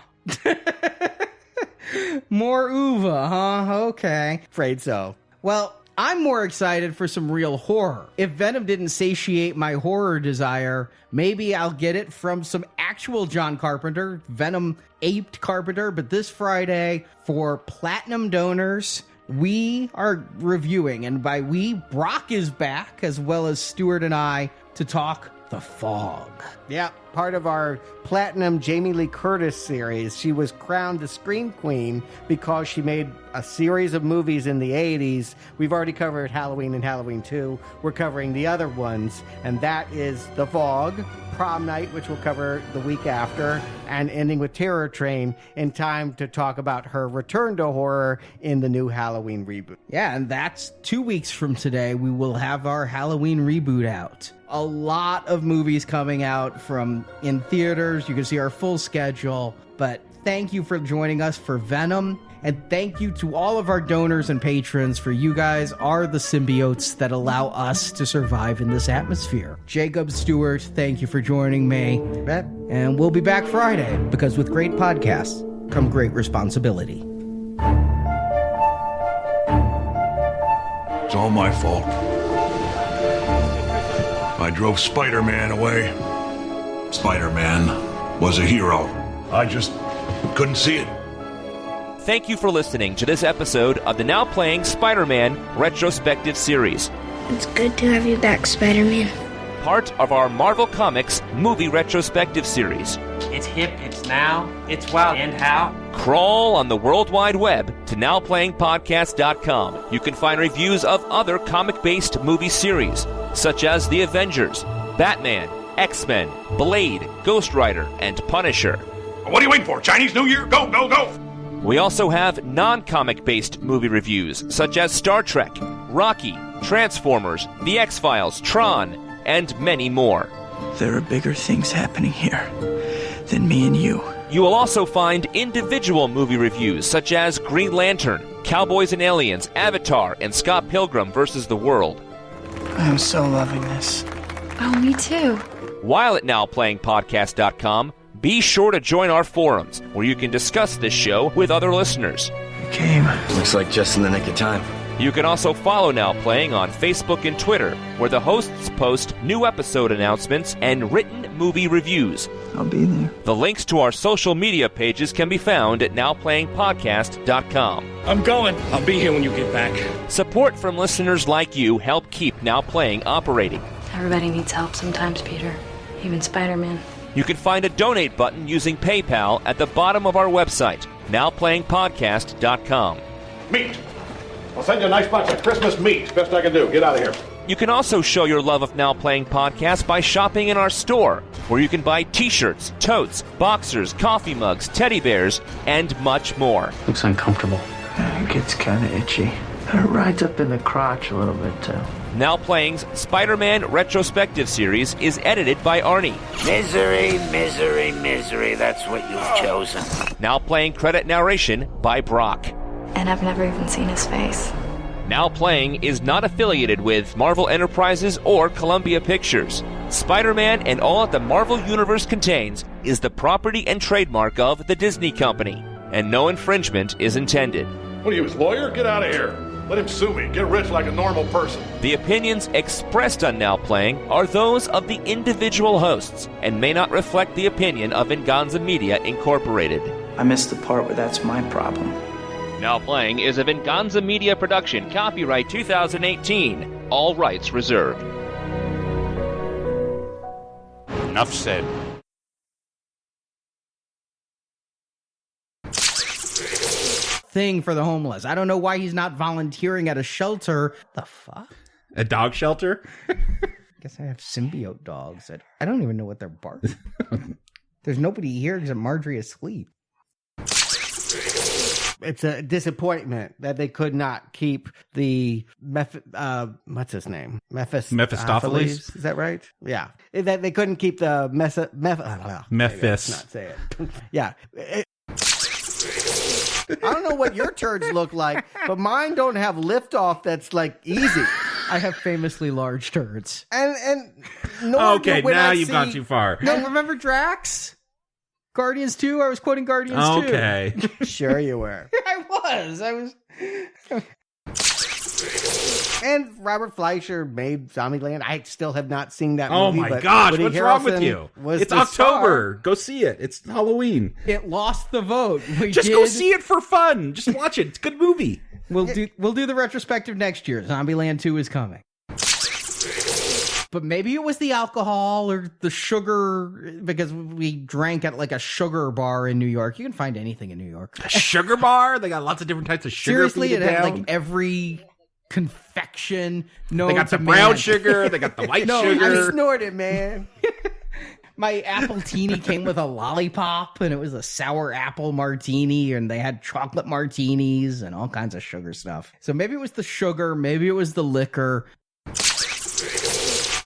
More Uwe, huh? Okay. Afraid so. Well, I'm more excited for some real horror. If Venom didn't satiate my horror desire, maybe I'll get it from some actual John Carpenter. Venom aped Carpenter, but this Friday, for Platinum donors, we are reviewing, and by we, Brock is back, as well as Stuart and I, to talk The Fog. Yeah, part of our Platinum Jamie Lee Curtis series. She was crowned the Scream Queen because she made a series of movies in the 80s. We've already covered Halloween and Halloween 2. We're covering the other ones, and that is The Fog, Prom Night, which we'll cover the week after, and ending with Terror Train in time to talk about her return to horror in the new Halloween reboot. Yeah, and that's 2 weeks from today. We will have our Halloween reboot out. A lot of movies coming out from in theaters. You can see our full schedule. But thank you for joining us for Venom. And thank you to all of our donors and patrons, for you guys are the symbiotes that allow us to survive in this atmosphere. Jacob Stewart, thank you for joining me. And we'll be back Friday, because with great podcasts come great responsibility. It's all my fault. I drove Spider-Man away. Spider-Man was a hero. I just couldn't see it. Thank you for listening to this episode of the Now Playing Spider-Man Retrospective Series. It's good to have you back, Spider-Man. Part of our Marvel Comics Movie Retrospective Series. It's hip, it's now, it's wow, and how. Crawl on the World Wide Web to NowPlayingPodcast.com. You can find reviews of other comic-based movie series, such as The Avengers, Batman, X-Men, Blade, Ghost Rider, and Punisher. What are you waiting for? Chinese New Year? Go, go, go! We also have non-comic-based movie reviews, such as Star Trek, Rocky, Transformers, The X-Files, Tron, and many more. There are bigger things happening here than me and you. You will also find individual movie reviews, such as Green Lantern, Cowboys and Aliens, Avatar, and Scott Pilgrim vs. the World. I'm so loving this. Oh, me too. While at NowPlayingPodcast.com, be sure to join our forums, where you can discuss this show with other listeners. Came. Looks like just in the nick of time. You can also follow Now Playing on Facebook and Twitter, where the hosts post new episode announcements and written movie reviews. I'll be there. The links to our social media pages can be found at NowPlayingPodcast.com. I'm going. I'll be here when you get back. Support from listeners like you help keep Now Playing operating. Everybody needs help sometimes, Peter. Even Spider-Man. You can find a donate button using PayPal at the bottom of our website, NowPlayingPodcast.com. Meat. I'll send you a nice box of Christmas meat. Best I can do. Get out of here. You can also show your love of Now Playing Podcast by shopping in our store, where you can buy t-shirts, totes, boxers, coffee mugs, teddy bears, and much more. Looks uncomfortable. It gets kind of itchy. It rides up in the crotch a little bit, too. Now Playing's Spider-Man Retrospective Series is edited by Arnie. Misery, misery, misery. That's what you've chosen. Now Playing credit narration by Brock. And I've never even seen his face. Now Playing is not affiliated with Marvel Enterprises or Columbia Pictures. Spider-Man and all that the Marvel Universe contains is the property and trademark of the Disney Company, and no infringement is intended. What are you, his lawyer? Get out of here. Let him sue me. Get rich like a normal person. The opinions expressed on Now Playing are those of the individual hosts and may not reflect the opinion of Venganza Media Incorporated. I missed the part where that's my problem. Now Playing is a Venganza Media production, copyright 2018, all rights reserved. Enough said. Thing for the homeless. I don't know why he's not volunteering at a shelter. The fuck? A dog shelter? Guess I have symbiote dogs. I don't even know what they're barking. There's nobody here except Marjorie asleep. It's a disappointment that they could not keep the what's his name? Mephistopheles? Is that right? Yeah. That they couldn't keep the Mephis. Not say it. Yeah. I don't know what your turds look like, but mine don't have liftoff that's like easy. I have famously large turds. And okay, now you've gone too far. No, remember Drax? Guardians 2? I was quoting Guardians 2. Okay. Sure you were. I was. And Robert Fleischer made Zombieland. I still have not seen that Oh movie. my but gosh, Woody what's wrong with Harrelson you? was It's the October. star. Go see it. It's Halloween. It lost the vote. Just go see it for fun. Just watch it. It's a good movie. We'll do the retrospective next year. Zombieland 2 is coming. But maybe it was the alcohol or the sugar, because we drank at like a sugar bar in New York. You can find anything in New York. A sugar bar? They got lots of different types of sugar. Seriously, it had down. like every confection. No, They got the brown sugar. They got the white sugar. I snorted, man. My appletini came with a lollipop, and it was a sour apple martini, and they had chocolate martinis and all kinds of sugar stuff. So maybe it was the sugar, maybe it was the liquor,